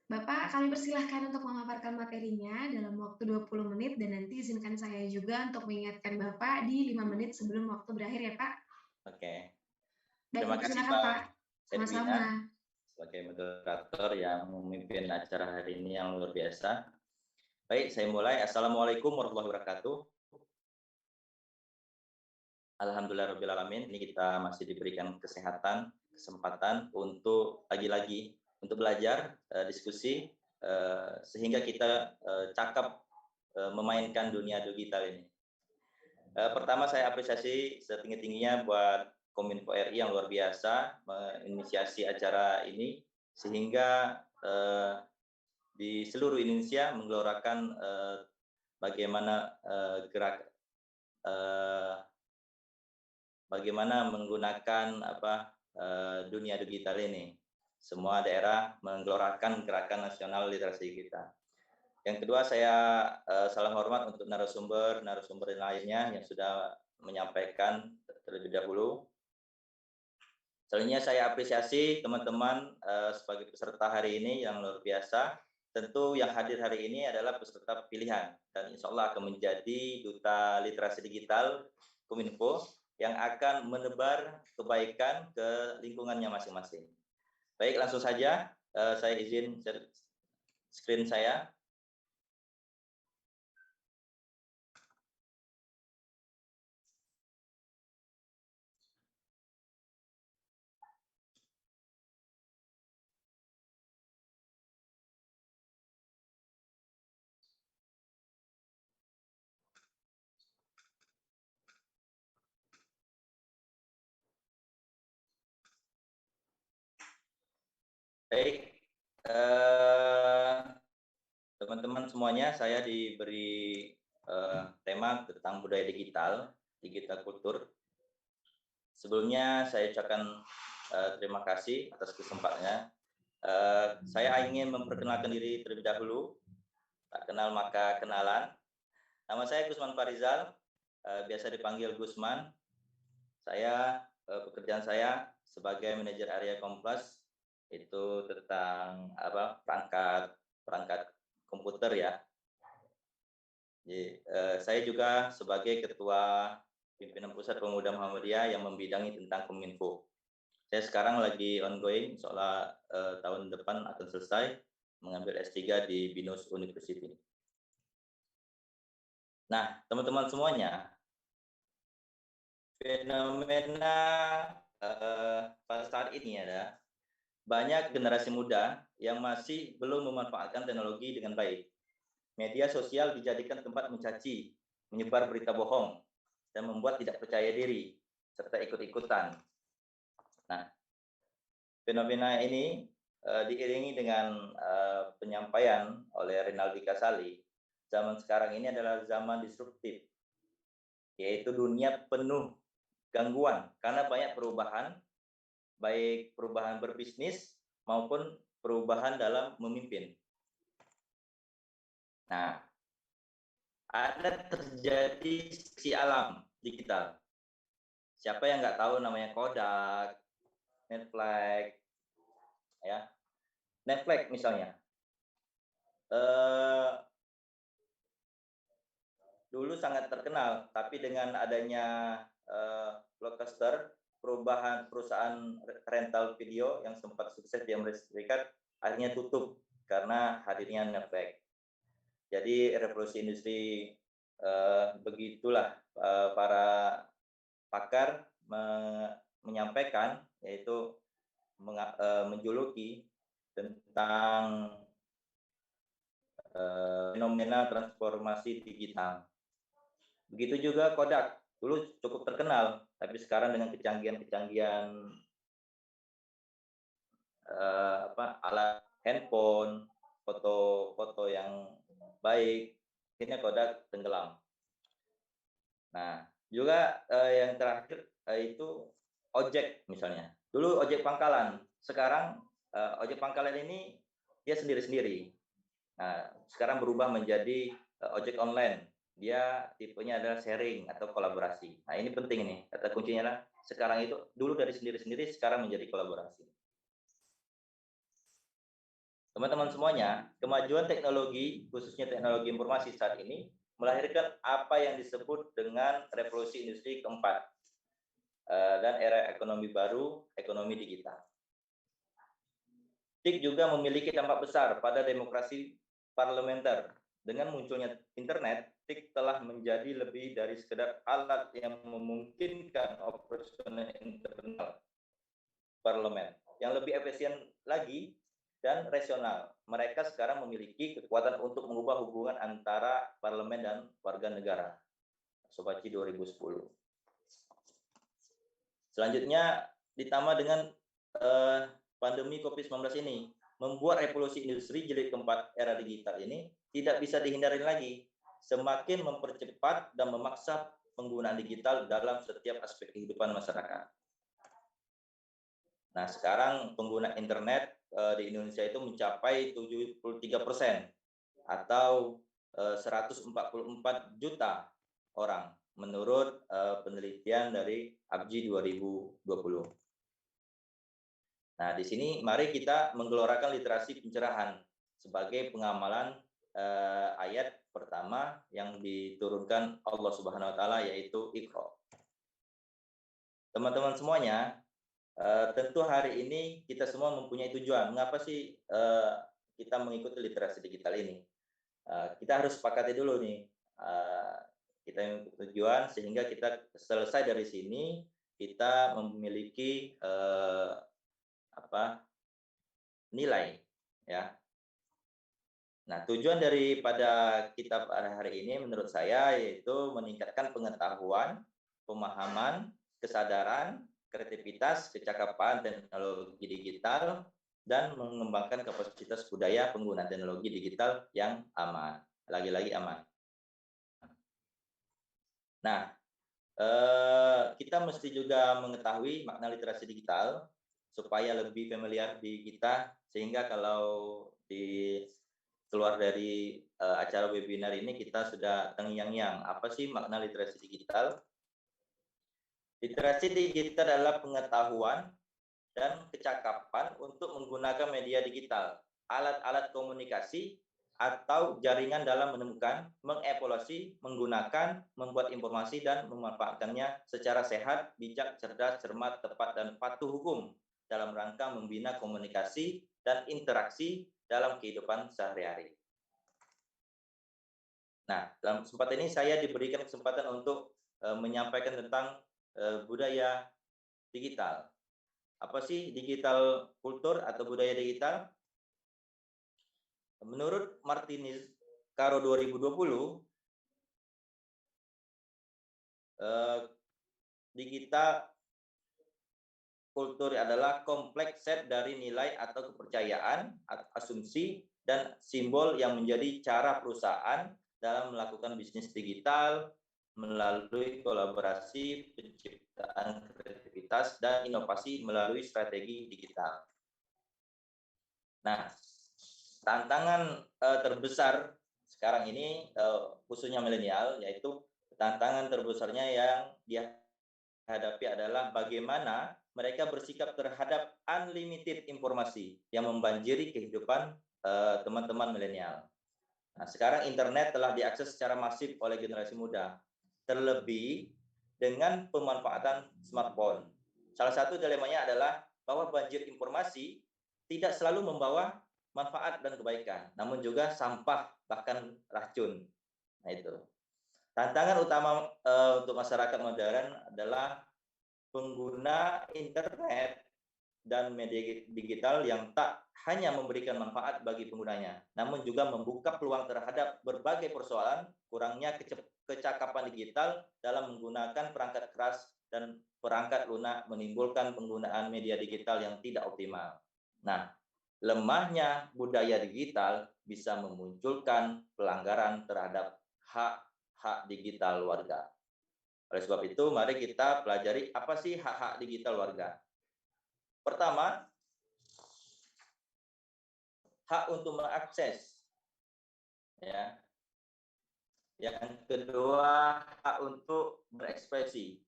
Bapak, kami persilahkan untuk memaparkan materinya dalam waktu 20 menit dan nanti izinkan saya juga untuk mengingatkan Bapak di 5 menit sebelum waktu berakhir ya Pak. Oke. Terima kasih Pak. Sama-sama. Sebagai moderator yang memimpin acara hari ini yang luar biasa. Baik, saya mulai. Assalamualaikum warahmatullahi wabarakatuh. Alhamdulillahirrahmanirrahim. Ini kita masih diberikan kesehatan, kesempatan untuk lagi-lagi untuk belajar, diskusi, sehingga kita cakap memainkan dunia digital ini. Pertama saya apresiasi setinggi-tingginya buat Kominfo RI yang luar biasa menginisiasi acara ini, sehingga di seluruh Indonesia menggelorakan bagaimana bagaimana menggunakan dunia digital ini. Semua daerah menggelorakan gerakan nasional literasi kita. Yang kedua, saya salam hormat untuk narasumber lainnya yang sudah menyampaikan terlebih dahulu. Selanjutnya saya apresiasi teman-teman sebagai peserta hari ini yang luar biasa. Tentu yang hadir hari ini adalah peserta pilihan dan insya Allah akan menjadi duta literasi digital Kominfo yang akan menebar kebaikan ke lingkungannya masing-masing. Baik, langsung saja saya izin share screen saya. Baik, teman-teman semuanya, saya diberi tema tentang budaya digital kultur. Sebelumnya saya ucapkan terima kasih atas kesempatannya. Saya ingin memperkenalkan diri terlebih dahulu. Tak kenal maka kenalan. Nama saya Gusman Fahrizal, biasa dipanggil Gusman. Pekerjaan saya sebagai manajer area kompleks itu tentang perangkat komputer ya. Jadi, saya juga sebagai ketua pimpinan pusat pemuda Muhammadiyah yang membidangi tentang Kominfo. Saya sekarang lagi ongoing, soalnya tahun depan akan selesai mengambil S3 di Binus University. Nah, teman-teman semuanya, fenomena pada saat ini ada banyak generasi muda yang masih belum memanfaatkan teknologi dengan baik. Media sosial dijadikan tempat mencaci, menyebar berita bohong, dan membuat tidak percaya diri, serta ikut-ikutan. Nah, fenomena ini diiringi dengan penyampaian oleh Rinaldi Kasali, zaman sekarang ini adalah zaman disruptif, yaitu dunia penuh gangguan karena banyak perubahan, baik perubahan berbisnis maupun perubahan dalam memimpin. Nah, ada terjadi seleksi alam digital. Siapa yang nggak tahu namanya Kodak, Netflix, ya, Netflix misalnya. Dulu sangat terkenal, tapi dengan adanya Blockbuster, perubahan perusahaan rental video yang sempat sukses di Amerika Serikat akhirnya tutup karena hadirnya Netflix. Jadi revolusi industri begitulah para pakar menyampaikan, yaitu menjuluki tentang fenomena transformasi digital. Begitu juga Kodak, dulu cukup terkenal, tapi sekarang dengan kecanggihan-kecanggihan alat handphone, foto-foto yang baik, akhirnya Kodak tenggelam. Nah, juga yang terakhir itu ojek misalnya. Dulu ojek pangkalan, sekarang ojek pangkalan ini dia sendiri-sendiri. Nah, sekarang berubah menjadi ojek online. Dia tipenya adalah sharing atau kolaborasi. Nah, ini penting nih. Kata kuncinya adalah sekarang itu dulu dari sendiri-sendiri, sekarang menjadi kolaborasi. Teman-teman semuanya, kemajuan teknologi, khususnya teknologi informasi saat ini, melahirkan apa yang disebut dengan revolusi industri keempat dan era ekonomi baru, ekonomi digital. TIK juga memiliki dampak besar pada demokrasi parlementer. Dengan munculnya internet, TIK telah menjadi lebih dari sekedar alat yang memungkinkan operasional internal parlemen yang lebih efisien lagi dan rasional. Mereka sekarang memiliki kekuatan untuk mengubah hubungan antara parlemen dan warga negara. Sobaci 2010. Selanjutnya, ditambah dengan pandemi COVID-19 ini, membuat revolusi industri jilid keempat era digital ini tidak bisa dihindari lagi. Semakin mempercepat dan memaksa penggunaan digital dalam setiap aspek kehidupan masyarakat. Nah, sekarang pengguna internet di Indonesia itu mencapai 73% atau 144 juta orang menurut penelitian dari ABGI 2020. Nah, di sini mari kita menggelorakan literasi pencerahan sebagai pengamalan ayat pertama yang diturunkan Allah Subhanahu wa taala, yaitu Iqra. Teman-teman semuanya, tentu hari ini kita semua mempunyai tujuan. Mengapa sih kita mengikuti literasi digital ini? Kita harus sepakati dulu nih. Kita memiliki tujuan sehingga kita selesai dari sini kita memiliki nilai, ya. Nah, tujuan daripada kita pada hari ini menurut saya yaitu meningkatkan pengetahuan, pemahaman, kesadaran, kreativitas, kecakapan teknologi digital, dan mengembangkan kapasitas budaya penggunaan teknologi digital yang aman. Lagi-lagi aman. Nah, kita mesti juga mengetahui makna literasi digital supaya lebih familiar di kita, sehingga kalau keluar dari acara webinar ini kita sudah terngiang-ngiang apa sih makna literasi digital. Literasi digital adalah pengetahuan dan kecakapan untuk menggunakan media digital, alat-alat komunikasi, atau jaringan dalam menemukan, mengevaluasi, menggunakan, membuat informasi, dan memanfaatkannya secara sehat, bijak, cerdas, cermat, tepat, dan patuh hukum dalam rangka membina komunikasi dan interaksi dalam kehidupan sehari-hari. Nah, dalam kesempatan ini saya diberikan kesempatan untuk menyampaikan tentang budaya digital. Apa sih digital kultur atau budaya digital? Menurut Martinez Caro 2020, digital kultur adalah kompleks set dari nilai atau kepercayaan, asumsi, dan simbol yang menjadi cara perusahaan dalam melakukan bisnis digital melalui kolaborasi, penciptaan kreativitas, dan inovasi melalui strategi digital. Nah, tantangan terbesar sekarang ini khususnya milenial, yaitu tantangan terbesarnya yang dihadapi adalah bagaimana mereka bersikap terhadap unlimited informasi yang membanjiri kehidupan teman-teman milenial. Nah, sekarang internet telah diakses secara masif oleh generasi muda, terlebih dengan pemanfaatan smartphone. Salah satu dilemanya adalah bahwa banjir informasi tidak selalu membawa manfaat dan kebaikan, namun juga sampah bahkan racun. Nah, itu. Tantangan utama untuk masyarakat modern adalah pengguna internet dan media digital yang tak hanya memberikan manfaat bagi penggunanya, namun juga membuka peluang terhadap berbagai persoalan, kurangnya kecakapan digital dalam menggunakan perangkat keras dan perangkat lunak menimbulkan penggunaan media digital yang tidak optimal. Nah, lemahnya budaya digital bisa memunculkan pelanggaran terhadap hak-hak digital warga. Oleh sebab itu, mari kita pelajari apa sih hak-hak digital warga. Pertama, hak untuk mengakses. Ya. Yang kedua, hak untuk berekspresi.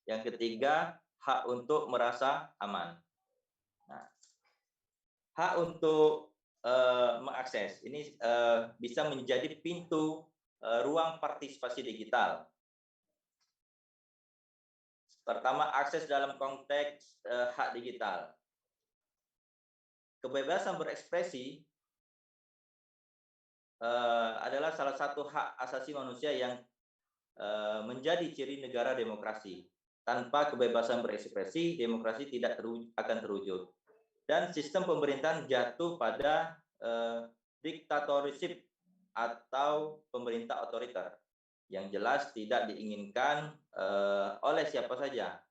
Yang ketiga, hak untuk merasa aman. Nah, hak untuk mengakses ini bisa menjadi pintu ruang partisipasi digital. Pertama, akses dalam konteks hak digital. Kebebasan berekspresi adalah salah satu hak asasi manusia yang menjadi ciri negara demokrasi. Tanpa kebebasan berekspresi, demokrasi tidak akan terwujud. Dan sistem pemerintahan jatuh pada diktatorship atau pemerintah otoriter yang jelas tidak diinginkan oleh siapa saja.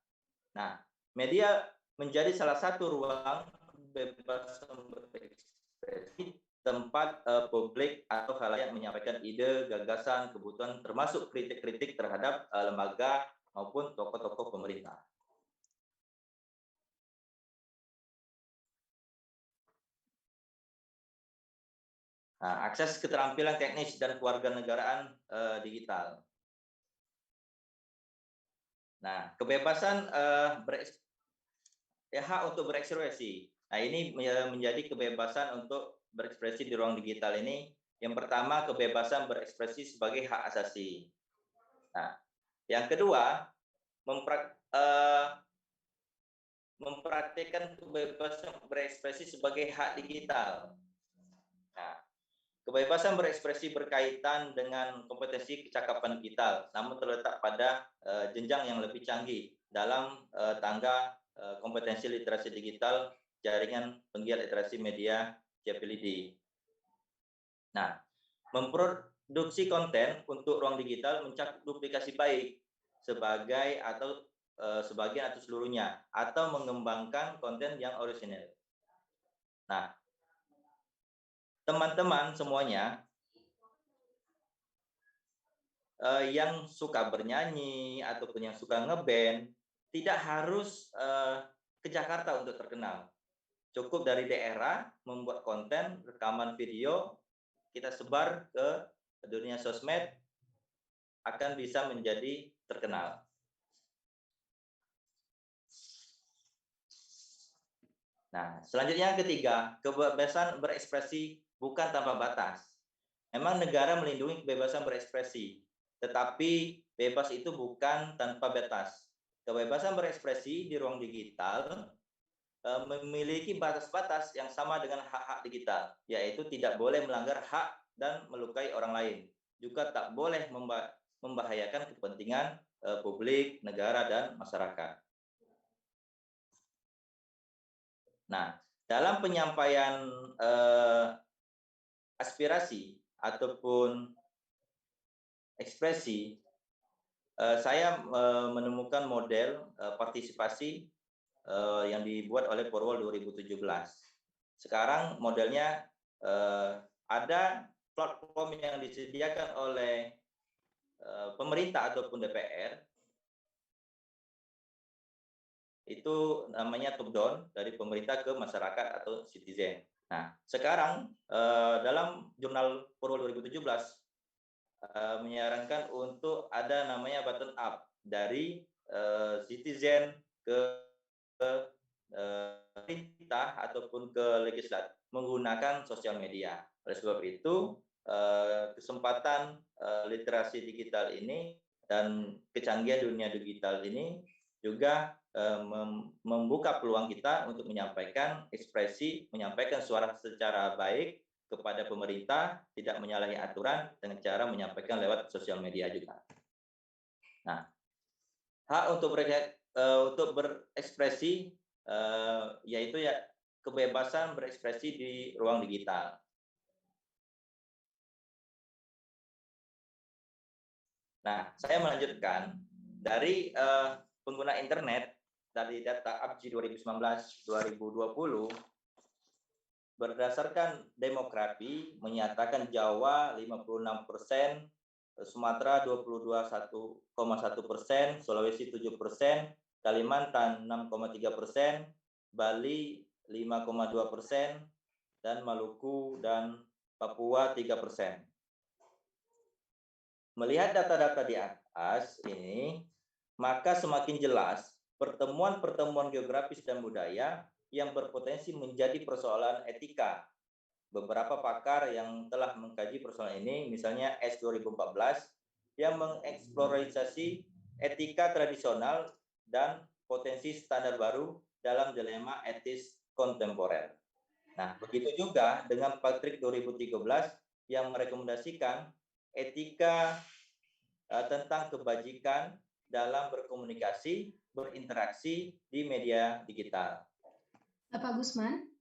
Nah, media menjadi salah satu ruang kebebasan berekspresi, tempat publik atau khalayak menyampaikan ide, gagasan, kebutuhan, termasuk kritik-kritik terhadap lembaga maupun tokoh-tokoh pemerintah. Nah, akses keterampilan teknis dan kewarganegaraan digital. Nah, kebebasan hak untuk berekspresi. Nah, ini menjadi kebebasan untuk berekspresi di ruang digital ini. Yang pertama, kebebasan berekspresi sebagai hak asasi. Nah, yang kedua, mempraktikkan kebebasan berekspresi sebagai hak digital. Nah, kebebasan berekspresi berkaitan dengan kompetensi kecakapan digital, namun terletak pada jenjang yang lebih canggih dalam tangga kompetensi literasi digital jaringan penggiat literasi media JPLID. Nah, memproduksi konten untuk ruang digital mencakup duplikasi baik sebagian atau seluruhnya, atau mengembangkan konten yang orisinal. Nah, teman-teman semuanya yang suka bernyanyi ataupun yang suka ngeband tidak harus ke Jakarta untuk terkenal. Cukup dari daerah membuat konten, rekaman video, kita sebar ke dunia sosmed, akan bisa menjadi terkenal. Nah, selanjutnya yang ketiga, kebebasan berekspresi bukan tanpa batas. Memang negara melindungi kebebasan berekspresi, tetapi bebas itu bukan tanpa batas. Kebebasan berekspresi di ruang digital memiliki batas-batas yang sama dengan hak-hak digital, yaitu tidak boleh melanggar hak dan melukai orang lain. Juga tak boleh membahayakan kepentingan publik, negara, dan masyarakat. Nah, dalam penyampaian aspirasi ataupun ekspresi, saya menemukan model partisipasi yang dibuat oleh Porwal 2017. Sekarang modelnya ada platform yang disediakan oleh pemerintah ataupun DPR, itu namanya top down dari pemerintah ke masyarakat atau citizen. Nah, sekarang dalam jurnal Porwal 2017 menyarankan untuk ada namanya button up dari citizen ke pemerintah ataupun ke legislatif menggunakan sosial media. Oleh sebab itu, kesempatan literasi digital ini dan kecanggihan dunia digital ini juga membuka peluang kita untuk menyampaikan ekspresi, menyampaikan suara secara baik kepada pemerintah, tidak menyalahi aturan dengan cara menyampaikan lewat sosial media juga. Nah, hak untuk berekspresi yaitu ya kebebasan berekspresi di ruang digital. Nah, saya melanjutkan dari pengguna internet dari data APJI 2019-2020 berdasarkan demografi menyatakan Jawa 56%, Sumatera 22,1%, Sulawesi 7%, Kalimantan 6,3%, Bali 5,2%, dan Maluku dan Papua 3%. Melihat data-data di atas ini, maka semakin jelas pertemuan-pertemuan geografis dan budaya yang berpotensi menjadi persoalan etika. Beberapa pakar yang telah mengkaji persoalan ini, misalnya S 2014, yang mengeksplorasi etika tradisional dan potensi standar baru dalam dilema etis kontemporer. Nah, begitu juga dengan Patrick 2013 yang merekomendasikan etika tentang kebajikan dalam berkomunikasi, berinteraksi di media digital. Bapak Gusman?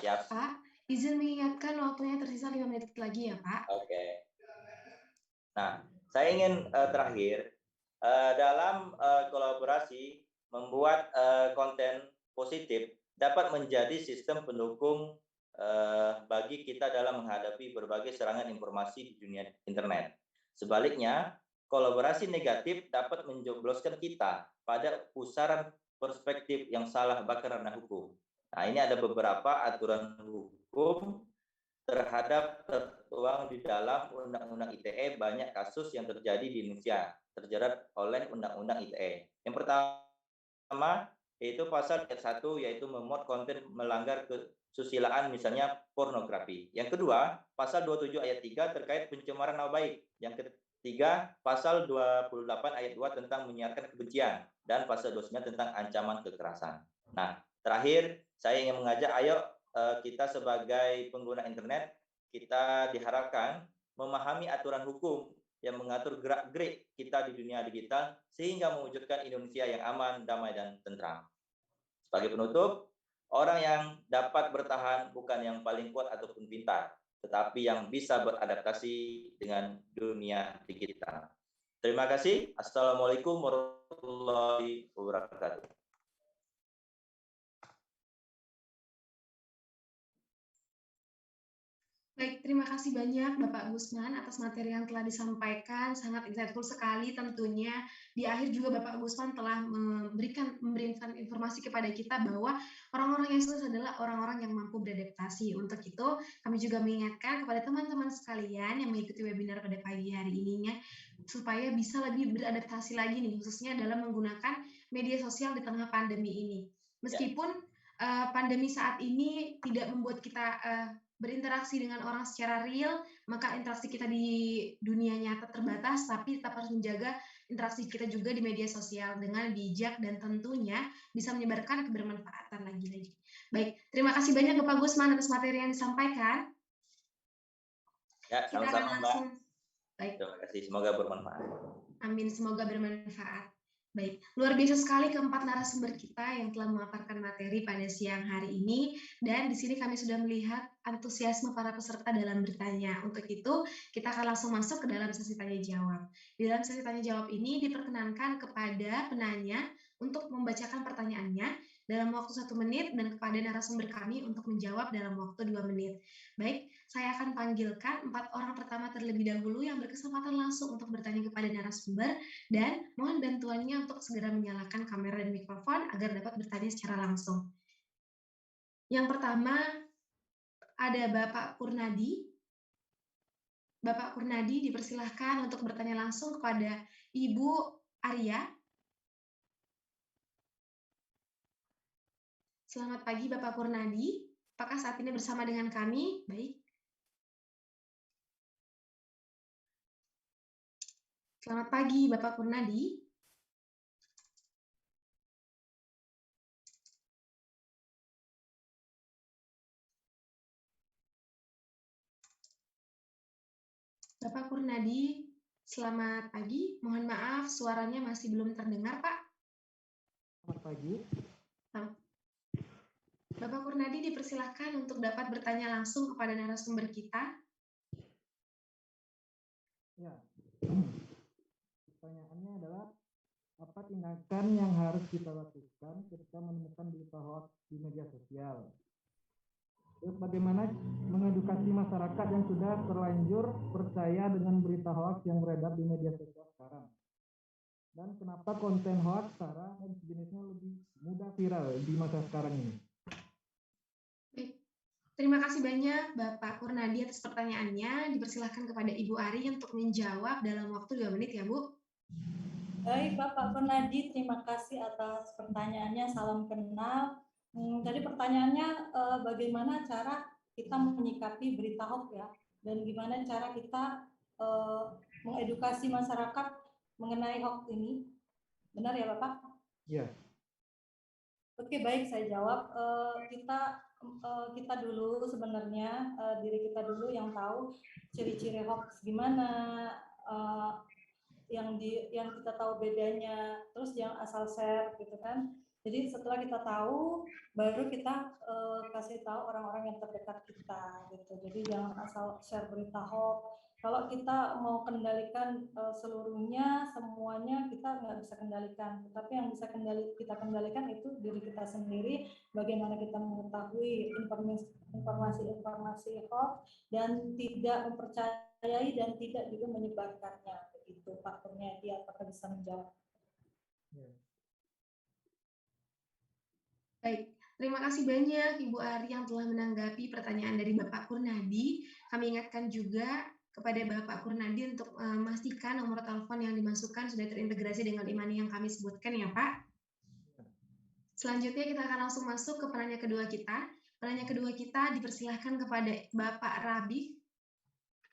Siap. Pak, izin mengingatkan waktunya tersisa 5 menit lagi ya, Pak. Oke. Nah, saya ingin terakhir, dalam kolaborasi membuat konten positif dapat menjadi sistem pendukung bagi kita dalam menghadapi berbagai serangan informasi di dunia internet. Sebaliknya, kolaborasi negatif dapat menjebloskan kita pada pusaran perspektif yang salah bahkan ranah hukum. Nah, ini ada beberapa aturan hukum terhadap tertuang di dalam Undang-Undang ITE. Banyak kasus yang terjadi di Indonesia terjerat oleh Undang-Undang ITE. Yang pertama yaitu pasal 1, yaitu memuat konten melanggar kesusilaan, misalnya pornografi. Yang kedua, pasal 27 ayat 3 terkait pencemaran nama baik. Yang ketiga, pasal 28 ayat 2 tentang menyiarkan kebencian, dan pasal 29 tentang ancaman kekerasan. Nah, terakhir saya ingin mengajak, ayo kita sebagai pengguna internet, kita diharapkan memahami aturan hukum yang mengatur gerak-gerik kita di dunia digital sehingga mewujudkan Indonesia yang aman, damai, dan tentram. Sebagai penutup, orang yang dapat bertahan bukan yang paling kuat ataupun pintar, tetapi yang bisa beradaptasi dengan dunia digital. Terima kasih. Assalamualaikum warahmatullahi wabarakatuh. Baik, terima kasih banyak Bapak Gusman atas materi yang telah disampaikan, sangat insightful sekali tentunya. Di akhir juga Bapak Gusman telah memberikan informasi kepada kita bahwa orang-orang yang sukses adalah orang-orang yang mampu beradaptasi. Untuk itu, kami juga mengingatkan kepada teman-teman sekalian yang mengikuti webinar pada pagi hari ininya, supaya bisa lebih beradaptasi lagi nih, khususnya dalam menggunakan media sosial di tengah pandemi ini. Meskipun pandemi saat ini tidak membuat kita berinteraksi dengan orang secara real, maka interaksi kita di dunia nyata terbatas, tapi tetap harus menjaga interaksi kita juga di media sosial dengan bijak dan tentunya bisa menyebarkan kebermanfaatan lagi-lagi. Baik, terima kasih banyak Bapak Gusman atas materi yang disampaikan. Ya, Kita akan sama-sama Mbak. langsung, baik. Terima kasih, semoga bermanfaat. Amin, semoga bermanfaat. Baik, luar biasa sekali keempat narasumber kita yang telah memaparkan materi pada siang hari ini, dan di sini kami sudah melihat antusiasme para peserta dalam bertanya. Untuk itu, kita akan langsung masuk ke dalam sesi tanya jawab. Di dalam sesi tanya jawab ini diperkenankan kepada penanya untuk membacakan pertanyaannya dalam waktu 1 menit dan kepada narasumber kami untuk menjawab dalam waktu 2 menit. Baik, saya akan panggilkan 4 orang pertama terlebih dahulu yang berkesempatan langsung untuk bertanya kepada narasumber, dan mohon bantuannya untuk segera menyalakan kamera dan mikrofon agar dapat bertanya secara langsung. Yang pertama ada Bapak Kurnadi. Bapak Kurnadi dipersilahkan untuk bertanya langsung kepada Ibu Arya. Selamat pagi Bapak Kurnadi. Apakah saat ini bersama dengan kami? Baik. Selamat pagi Bapak Kurnadi. Bapak Kurnadi, selamat pagi. Mohon maaf, suaranya masih belum terdengar, Pak. Selamat pagi. Bapak Kurnadi dipersilahkan untuk dapat bertanya langsung kepada narasumber kita. Ya. Pertanyaannya adalah, apa tindakan yang harus kita lakukan ketika menemukan berita hoax di media sosial? Terus bagaimana mengedukasi masyarakat yang sudah terlanjur percaya dengan berita hoax yang beredar di media sosial sekarang? Dan kenapa konten hoax, sara, dan sejenisnya lebih mudah viral di masa sekarang ini? Terima kasih banyak Bapak Kurnadi atas pertanyaannya. Dipersilahkan kepada Ibu Ari untuk menjawab dalam waktu 2 menit ya, Bu. Baik, Bapak Kurnadi, terima kasih atas pertanyaannya. Salam kenal. Jadi pertanyaannya bagaimana cara kita menyikapi berita hoax ya, dan gimana cara kita mengedukasi masyarakat mengenai hoax ini. Benar ya Bapak? Iya. Oke, baik, saya jawab. Kita dulu sebenarnya diri kita dulu yang tahu ciri-ciri hoax gimana, yang kita tahu bedanya, terus yang asal share gitu kan. Jadi setelah kita tahu, baru kita kasih tahu orang-orang yang terdekat kita gitu. Jadi jangan asal share berita hoax. Kalau kita mau kendalikan seluruhnya, semuanya kita nggak bisa kendalikan. Tetapi yang bisa kita kendalikan itu diri kita sendiri, bagaimana kita mengetahui informasi-informasi hoax dan tidak mempercayai dan tidak juga menyebarkannya. Begitu Pak Kurniadi, apakah bisa menjawab? Baik, terima kasih banyak Ibu Ari yang telah menanggapi pertanyaan dari Bapak Kurnadi. Kami ingatkan juga kepada Bapak Kurnadi untuk memastikan nomor telepon yang dimasukkan sudah terintegrasi dengan e-money yang kami sebutkan ya Pak. Selanjutnya kita akan langsung masuk ke penanya kedua kita. Penanya kedua kita dipersilahkan kepada Bapak Rabi.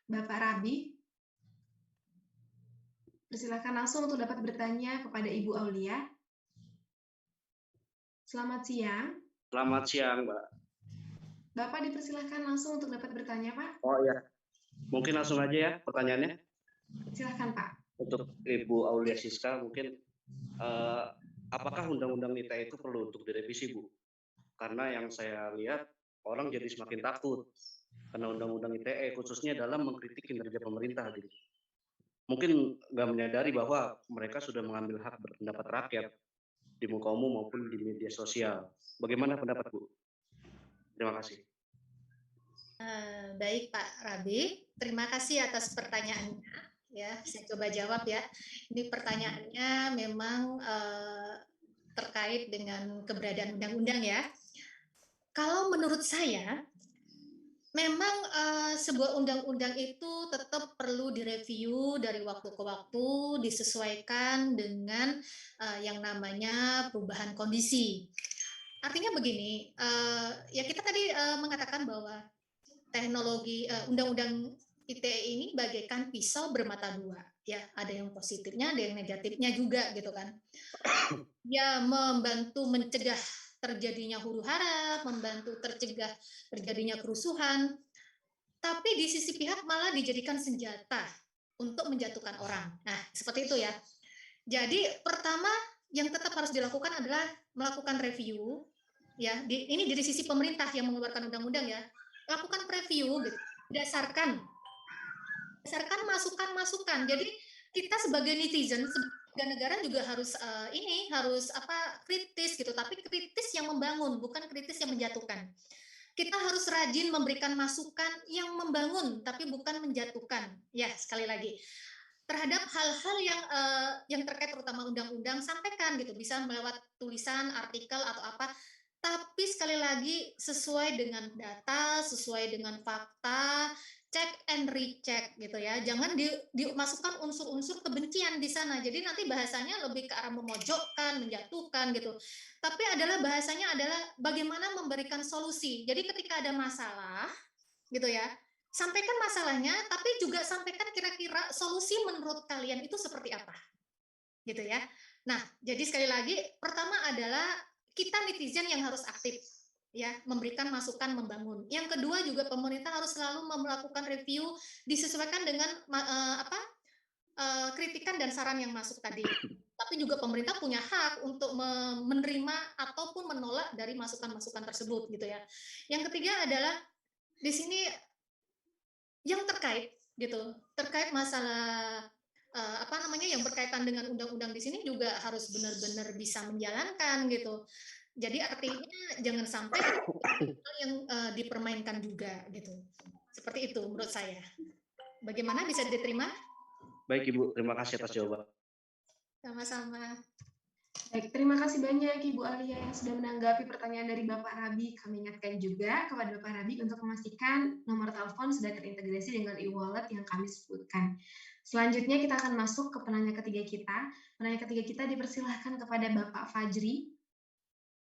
Bapak Rabi, persilahkan langsung untuk dapat bertanya kepada Ibu Aulia. Selamat siang. Selamat siang, Mbak. Bapak dipersilahkan langsung untuk dapat bertanya, Pak. Oh ya, mungkin langsung aja ya pertanyaannya. Silahkan, Pak. Untuk Ibu Aulia Siska, mungkin apakah Undang-Undang ITE itu perlu untuk direvisi, Bu? Karena yang saya lihat, orang jadi semakin takut. Karena Undang-Undang ITE khususnya dalam mengkritik kinerja pemerintah. Gitu. Mungkin nggak menyadari bahwa mereka sudah mengambil hak berpendapat rakyat di muka umum maupun di media sosial. Bagaimana pendapat Bu? Terima kasih. Baik Pak Rabi, terima kasih atas pertanyaannya. Ya, saya coba jawab ya. Ini pertanyaannya memang terkait dengan keberadaan undang-undang ya. Kalau menurut saya, memang sebuah undang-undang itu tetap perlu direview dari waktu ke waktu, disesuaikan dengan yang namanya perubahan kondisi. Artinya begini, ya kita tadi mengatakan bahwa teknologi undang-undang ITE ini bagaikan pisau bermata dua, ya ada yang positifnya, ada yang negatifnya juga gitu kan. Ya membantu mencegah terjadinya huru-hara, membantu tercegah terjadinya kerusuhan, tapi di sisi pihak malah dijadikan senjata untuk menjatuhkan orang. Nah, seperti itu ya. Jadi pertama yang tetap harus dilakukan adalah melakukan review, ya. Ini dari sisi pemerintah yang mengeluarkan undang-undang ya. Lakukan review gitu, berdasarkan masukan-masukan. Jadi kita sebagai netizen, sebagai negara juga harus harus kritis gitu, tapi kritis yang membangun, bukan kritis yang menjatuhkan. Kita harus rajin memberikan masukan yang membangun, tapi bukan menjatuhkan. Ya, sekali lagi terhadap hal-hal yang terkait terutama undang-undang, sampaikan gitu, bisa lewat tulisan, artikel atau apa. Tapi sekali lagi sesuai dengan data, sesuai dengan fakta, check and recheck gitu ya. Jangan dimasukkan unsur-unsur kebencian di sana. Jadi nanti bahasanya lebih ke arah memojokkan, menjatuhkan gitu. Tapi bahasanya adalah bagaimana memberikan solusi. Jadi ketika ada masalah gitu ya, sampaikan masalahnya, tapi juga sampaikan kira-kira solusi menurut kalian itu seperti apa, gitu ya. Nah, jadi sekali lagi, pertama adalah kita netizen yang harus aktif, ya, memberikan masukan, membangun. Yang kedua juga pemerintah harus selalu melakukan review, disesuaikan dengan kritikan dan saran yang masuk tadi. Tapi juga pemerintah punya hak untuk menerima ataupun menolak dari masukan-masukan tersebut, gitu ya. Yang ketiga adalah di sini yang terkait masalah yang berkaitan dengan undang-undang di sini juga harus benar-benar bisa menjalankan gitu. Jadi artinya jangan sampai yang dipermainkan juga gitu. Seperti itu menurut saya. Bagaimana, bisa diterima? Baik Ibu, terima kasih atas jawaban. Sama-sama. Baik, terima kasih banyak Ibu Alia yang sudah menanggapi pertanyaan dari Bapak Rabi. Kami ingatkan juga kepada Bapak Rabi untuk memastikan nomor telepon sudah terintegrasi dengan e-wallet yang kami sebutkan. Selanjutnya kita akan masuk ke penanya ketiga kita. Penanya ketiga kita dipersilahkan kepada Bapak Fajri.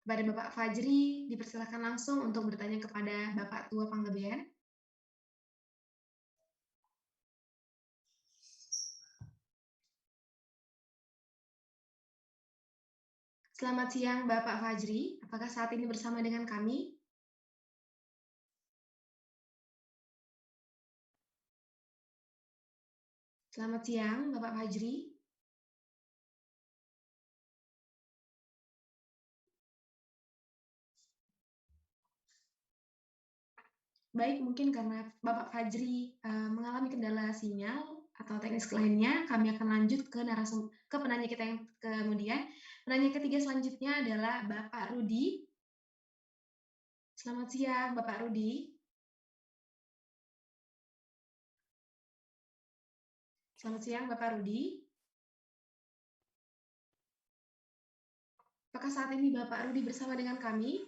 Kepada Bapak Fajri, dipersilahkan langsung untuk bertanya kepada Bapak Tua Panggabean. Selamat siang Bapak Fajri, apakah saat ini bersama dengan kami? Selamat siang Bapak Fajri. Baik, mungkin karena Bapak Fajri mengalami kendala sinyal atau teknis lainnya, kami akan lanjut ke penanya kita yang kemudian. Penanya ketiga selanjutnya adalah Bapak Rudi. Selamat siang, Bapak Rudi. Selamat siang, Bapak Rudi. Apakah saat ini Bapak Rudi bersama dengan kami?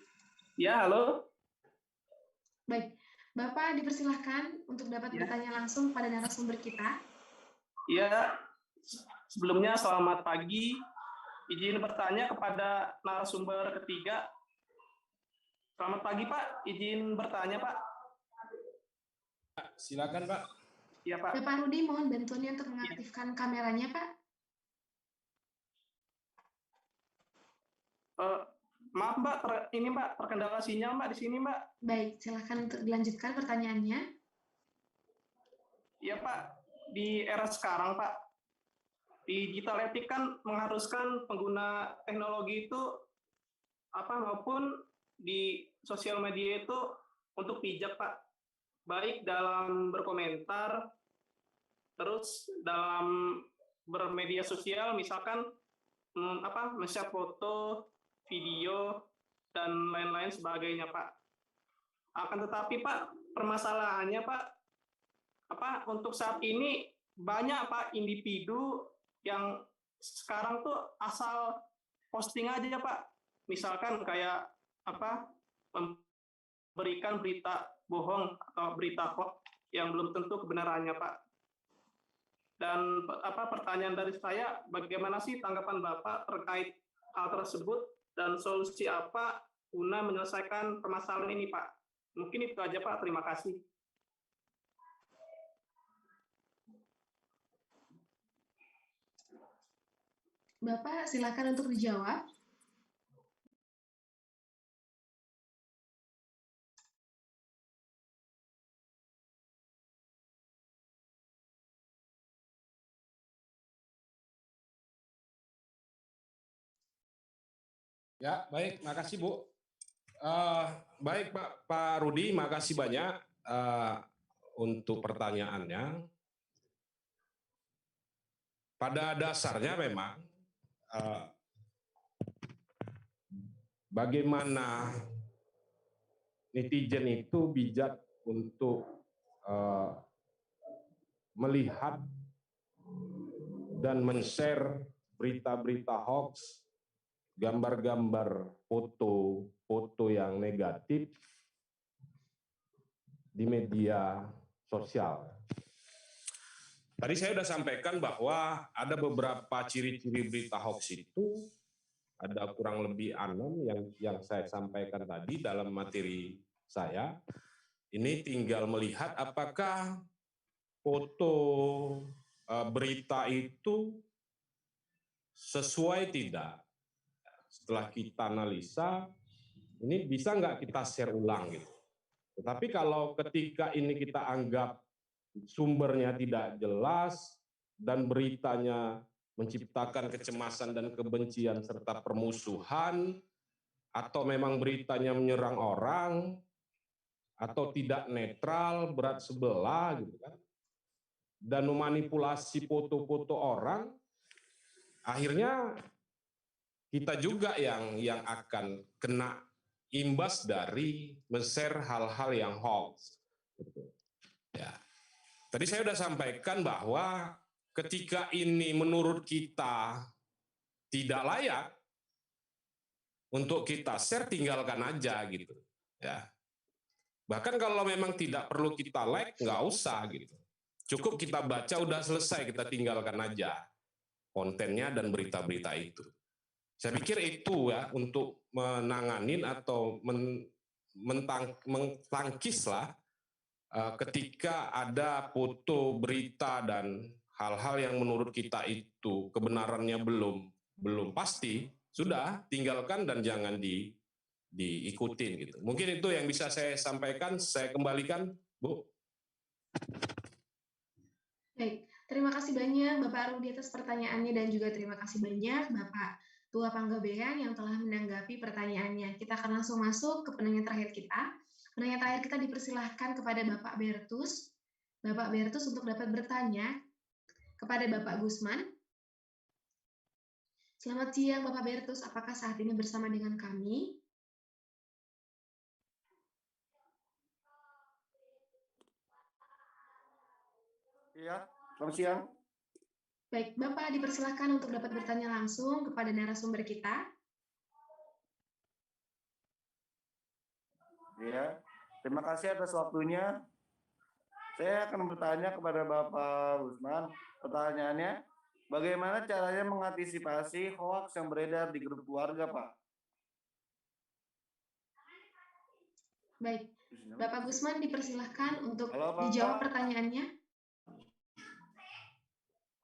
Ya, halo. Baik, Bapak dipersilahkan untuk dapat bertanya langsung pada narasumber kita. Ya, sebelumnya selamat pagi. Izin bertanya kepada narasumber ketiga. Selamat pagi, Pak. Izin bertanya, Pak. Silakan, Pak. Ya, Pak. Bapak Rudi, mohon bantuannya untuk mengaktifkan kameranya, Pak. Maaf, Mbak. Ini, Mbak, terkendala sinyal, Mbak, di sini, Mbak. Baik, silakan untuk dilanjutkan pertanyaannya. Ya, Pak. Di era sekarang, Pak, digital etik kan mengharuskan pengguna teknologi itu maupun di sosial media itu untuk bijak, Pak. Baik dalam berkomentar, terus dalam bermedia sosial, misalkan men-share foto, video, dan lain-lain sebagainya, Pak. Akan tetapi, Pak, permasalahannya, Pak, untuk saat ini banyak, Pak, individu yang sekarang tuh asal posting aja, Pak. Misalkan kayak memberikan berita bohong atau berita hoax yang belum tentu kebenarannya, Pak. Dan pertanyaan dari saya, bagaimana sih tanggapan Bapak terkait hal tersebut dan solusi apa guna menyelesaikan permasalahan ini, Pak. Mungkin itu aja, Pak. Terima kasih. Bapak, silakan untuk dijawab. Ya, baik, makasih Bu. Baik Pak Rudi, makasih banyak untuk pertanyaannya. Pada dasarnya memang bagaimana netizen itu bijak untuk melihat dan men-share berita-berita hoax, gambar-gambar, foto yang negatif di media sosial. Tadi saya sudah sampaikan bahwa ada beberapa ciri-ciri berita hoax itu, ada kurang lebih 6 yang saya sampaikan tadi dalam materi saya. Ini tinggal melihat apakah foto berita itu sesuai tidak. Setelah kita analisa, ini bisa nggak kita share ulang gitu. Tetapi kalau ketika ini kita anggap sumbernya tidak jelas dan beritanya menciptakan kecemasan dan kebencian serta permusuhan, atau memang beritanya menyerang orang, atau tidak netral, berat sebelah gitu kan, dan memanipulasi foto-foto orang, akhirnya kita juga yang akan kena imbas dari men-share hal-hal yang hoax. Ya. Tadi saya sudah sampaikan bahwa ketika ini menurut kita tidak layak untuk kita share, tinggalkan aja gitu. Ya. Bahkan kalau memang tidak perlu kita like, nggak usah gitu. Cukup kita baca, udah selesai, kita tinggalkan aja kontennya dan berita-berita itu. Saya pikir itu ya untuk menanganin atau mentangkislah ketika ada foto, berita, dan hal-hal yang menurut kita itu kebenarannya belum pasti, sudah tinggalkan dan jangan diikutin gitu. Mungkin itu yang bisa saya sampaikan. Saya kembalikan, Bu. Baik, terima kasih banyak Bapak Rudi atas pertanyaannya dan juga terima kasih banyak Bapak Tua Panggabean yang telah menanggapi pertanyaannya. Kita akan langsung masuk ke penanya terakhir kita. Penanya terakhir kita dipersilahkan kepada Bapak Bertus. Bapak Bertus untuk dapat bertanya kepada Bapak Gusman. Selamat siang Bapak Bertus, apakah saat ini bersama dengan kami? Iya, selamat siang. Baik, Bapak dipersilahkan untuk dapat bertanya langsung kepada narasumber kita. Iya, terima kasih atas waktunya. Saya akan bertanya kepada Bapak Usman. Pertanyaannya, bagaimana caranya mengantisipasi hoaks yang beredar di grup keluarga, Pak? Baik, Bapak Gusman dipersilahkan untuk Halo, Pak. dijawab pertanyaannya.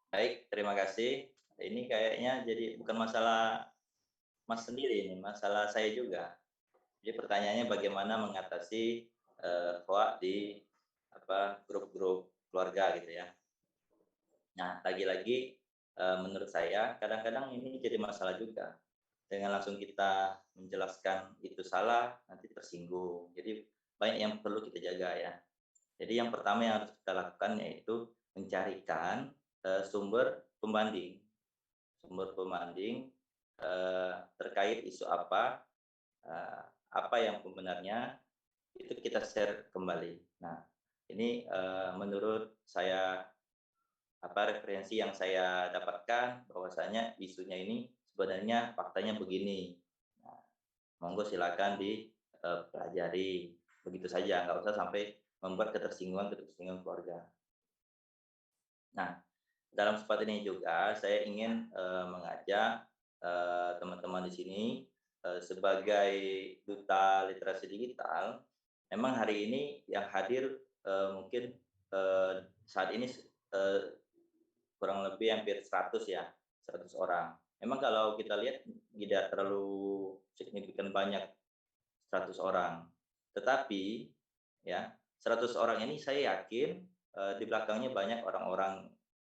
Baik, terima kasih. Ini kayaknya jadi bukan masalah Mas sendiri, ini masalah saya juga. Jadi pertanyaannya bagaimana mengatasi hoaks di grup-grup keluarga gitu ya. Nah, lagi-lagi menurut saya kadang-kadang ini jadi masalah juga. Dengan langsung kita menjelaskan itu salah, nanti tersinggung. Jadi banyak yang perlu kita jaga ya. Jadi yang pertama yang harus kita lakukan yaitu mencarikan sumber pembanding. Sumber pembanding terkait isu apa yang sebenarnya itu kita share kembali. Nah, ini menurut saya referensi yang saya dapatkan bahwasanya isunya ini sebenarnya faktanya begini. Nah, monggo silakan dipelajari. Begitu saja, nggak usah sampai membuat ketersinggungan keluarga. Nah, dalam kesempatan ini juga saya ingin mengajak teman-teman di sini sebagai duta literasi digital, memang hari ini yang hadir mungkin saat ini kurang lebih hampir 100 ya, 100 orang. Memang kalau kita lihat tidak terlalu signifikan banyak 100 orang. Tetapi ya, 100 orang ini saya yakin di belakangnya banyak orang-orang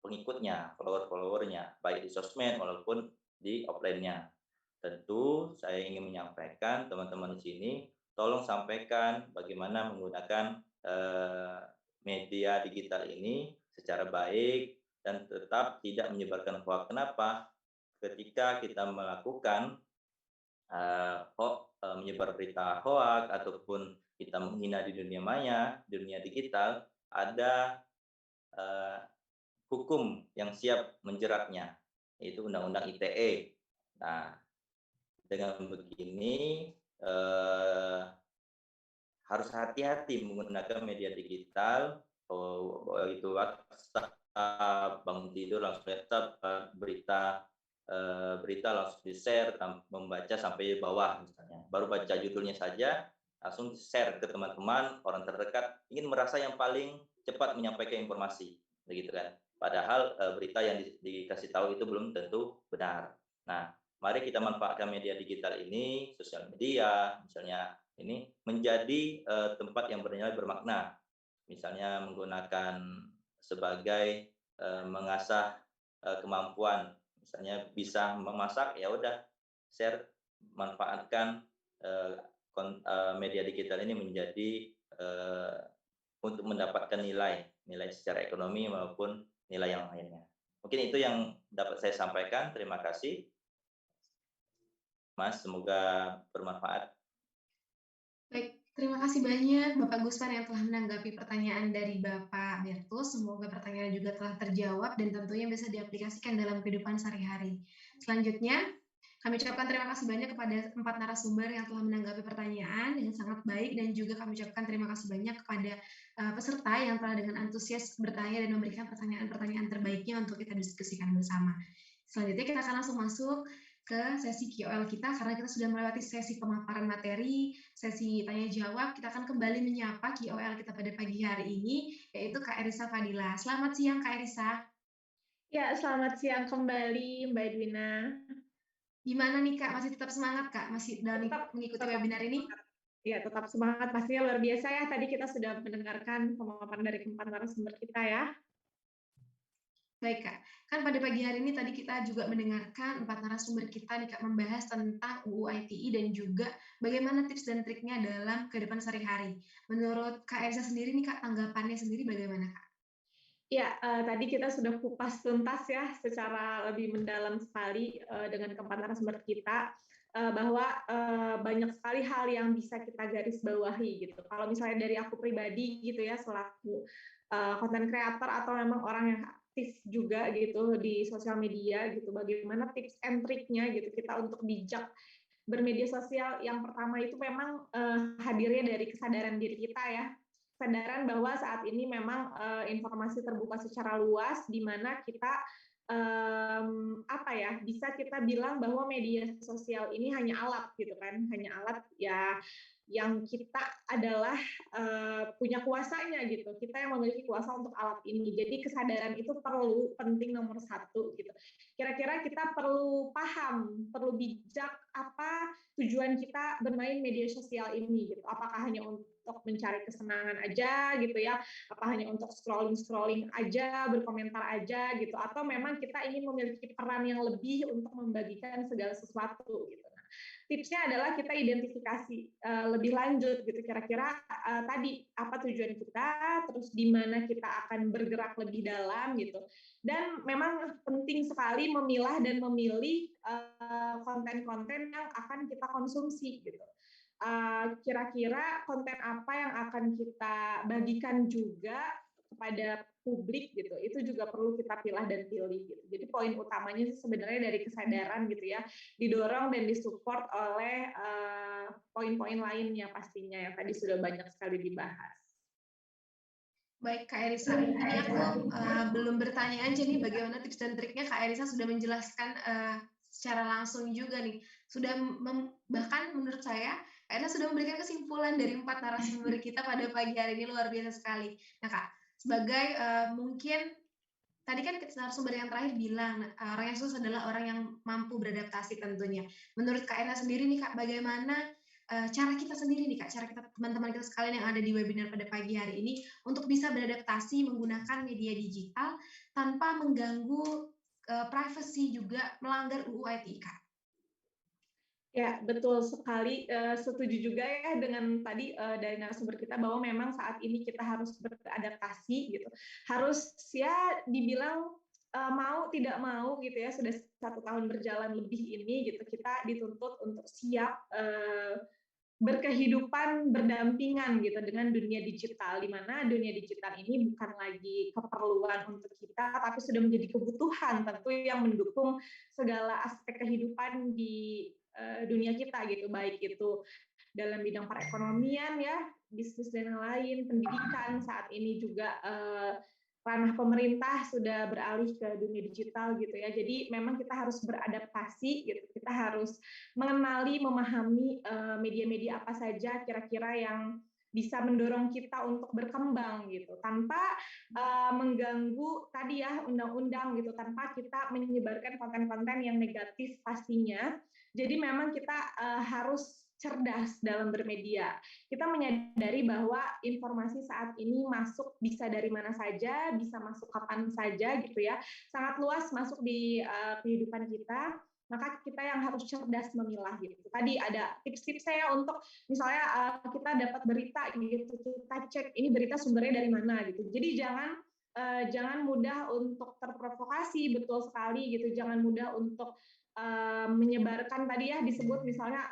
pengikutnya, follower-followernya, baik di sosmed maupun di offline-nya. Tentu saya ingin menyampaikan teman-teman di sini, tolong sampaikan bagaimana menggunakan media digital ini secara baik dan tetap tidak menyebarkan hoax. Kenapa? Ketika kita melakukan menyebar berita hoax ataupun kita menghina di dunia maya, di dunia digital, ada hukum yang siap menjeratnya, yaitu Undang-Undang ITE. Nah, dengan begini harus hati-hati menggunakan media digital, itu WhatsApp, bangun tidur langsung laptop, berita langsung di-share, membaca sampai bawah misalnya. Baru baca judulnya saja, langsung share ke teman-teman, orang terdekat, ingin merasa yang paling cepat menyampaikan informasi, begitu kan. Padahal berita yang dikasih tahu itu belum tentu benar. Nah, mari kita manfaatkan media digital ini, sosial media, misalnya ini menjadi tempat yang bernilai bermakna. Misalnya menggunakan sebagai mengasah kemampuan, misalnya bisa memasak, ya udah share, manfaatkan media digital ini menjadi untuk mendapatkan nilai secara ekonomi maupun nilai yang lainnya. Mungkin itu yang dapat saya sampaikan. Terima kasih, Mas. Semoga bermanfaat. Baik, terima kasih banyak Bapak Gusman yang telah menanggapi pertanyaan dari Bapak Bertus. Semoga pertanyaan juga telah terjawab dan tentunya bisa diaplikasikan dalam kehidupan sehari-hari. Selanjutnya, kami ucapkan terima kasih banyak kepada 4 narasumber yang telah menanggapi pertanyaan dengan sangat baik, dan juga kami ucapkan terima kasih banyak kepada peserta yang telah dengan antusias bertanya dan memberikan pertanyaan-pertanyaan terbaiknya untuk kita diskusikan bersama. Selanjutnya kita akan langsung masuk ke sesi KOL kita, karena kita sudah melewati sesi pemaparan materi, sesi tanya jawab. Kita akan kembali menyapa KOL kita pada pagi hari ini, yaitu Kak Erisa Fadila. Selamat siang Kak Erisa. Ya, selamat siang kembali Mbak Edwina. Gimana nih Kak, masih tetap semangat Kak? Masih dalam mengikuti webinar ini? Ya, tetap semangat, pastinya luar biasa ya. Tadi kita sudah mendengarkan pemaparan dari keempat narasumber kita ya. Baik Kak, kan pada pagi hari ini tadi kita juga mendengarkan 4 narasumber kita nih Kak, membahas tentang UU ITE dan juga bagaimana tips dan triknya dalam kehidupan sehari-hari. Menurut Kak Erisa sendiri nih Kak, tanggapannya sendiri bagaimana Kak? Ya, tadi kita sudah kupas tuntas ya secara lebih mendalam sekali dengan keempat narasumber kita, bahwa banyak sekali hal yang bisa kita garis bawahi gitu. Kalau misalnya dari aku pribadi gitu ya, selaku content creator atau memang orang yang aktif juga gitu di sosial media gitu, bagaimana tips and triknya gitu kita untuk bijak bermedia sosial. Yang pertama itu memang hadirnya dari kesadaran diri kita ya, kesadaran bahwa saat ini memang informasi terbuka secara luas, di mana kita bisa kita bilang bahwa media sosial ini hanya alat gitu kan, hanya alat ya, yang kita adalah punya kuasanya gitu, kita yang memiliki kuasa untuk alat ini. Jadi kesadaran itu penting nomor 1 gitu. Kira-kira kita perlu paham, perlu bijak apa tujuan kita bermain media sosial ini gitu. Apakah hanya untuk mencari kesenangan aja gitu ya, apa hanya untuk scrolling aja, berkomentar aja gitu, atau memang kita ingin memiliki peran yang lebih untuk membagikan segala sesuatu gitu. Tipsnya adalah kita identifikasi lebih lanjut gitu, kira-kira tadi apa tujuan kita, terus di mana kita akan bergerak lebih dalam gitu. Dan memang penting sekali memilah dan memilih konten-konten yang akan kita konsumsi gitu. Kira-kira konten apa yang akan kita bagikan juga kepada publik gitu, itu juga perlu kita pilah dan pilih gitu. Jadi poin utamanya sebenarnya dari kesadaran gitu ya, didorong dan disupport oleh poin-poin lainnya pastinya yang tadi sudah banyak sekali dibahas. Baik Kak Erisa, ini aku belum bertanya aja nih bagaimana tips dan triknya. Kak Erisa sudah menjelaskan secara langsung juga nih. Sudah bahkan menurut saya Kak Ena sudah memberikan kesimpulan dari 4 narasumber kita pada pagi hari ini, luar biasa sekali. Nah Kak, sebagai mungkin tadi kan narasumber yang terakhir bilang orang yang sukses adalah orang yang mampu beradaptasi tentunya. Menurut Kak Ena sendiri nih Kak, bagaimana cara kita sendiri nih Kak, cara kita teman-teman kita sekalian yang ada di webinar pada pagi hari ini untuk bisa beradaptasi menggunakan media digital tanpa mengganggu privacy juga melanggar UU ITE Kak? Ya, betul sekali. Setuju juga ya dengan tadi dari narasumber kita bahwa memang saat ini kita harus beradaptasi gitu. Harus ya dibilang mau tidak mau gitu ya, sudah 1 tahun berjalan lebih ini gitu, kita dituntut untuk siap berkehidupan berdampingan gitu dengan dunia digital, di mana dunia digital ini bukan lagi keperluan untuk kita, tapi sudah menjadi kebutuhan tentu yang mendukung segala aspek kehidupan di dunia kita gitu, baik itu dalam bidang perekonomian ya, bisnis dan yang lain, pendidikan saat ini juga ranah pemerintah sudah beralih ke dunia digital gitu ya. Jadi memang kita harus beradaptasi gitu. Kita harus mengenali, memahami media-media apa saja kira-kira yang bisa mendorong kita untuk berkembang gitu, tanpa mengganggu tadi ya undang-undang gitu, tanpa kita menyebarkan konten-konten yang negatif pastinya. Jadi memang kita harus cerdas dalam bermedia. Kita menyadari bahwa informasi saat ini masuk bisa dari mana saja, bisa masuk kapan saja gitu ya. Sangat luas masuk di kehidupan kita. Maka kita yang harus cerdas memilah gitu. Tadi ada tips-tips saya untuk misalnya kita dapat berita gitu, kita cek ini berita sumbernya dari mana gitu. Jadi jangan mudah untuk terprovokasi, betul sekali gitu. Jangan mudah untuk menyebarkan tadi ya disebut misalnya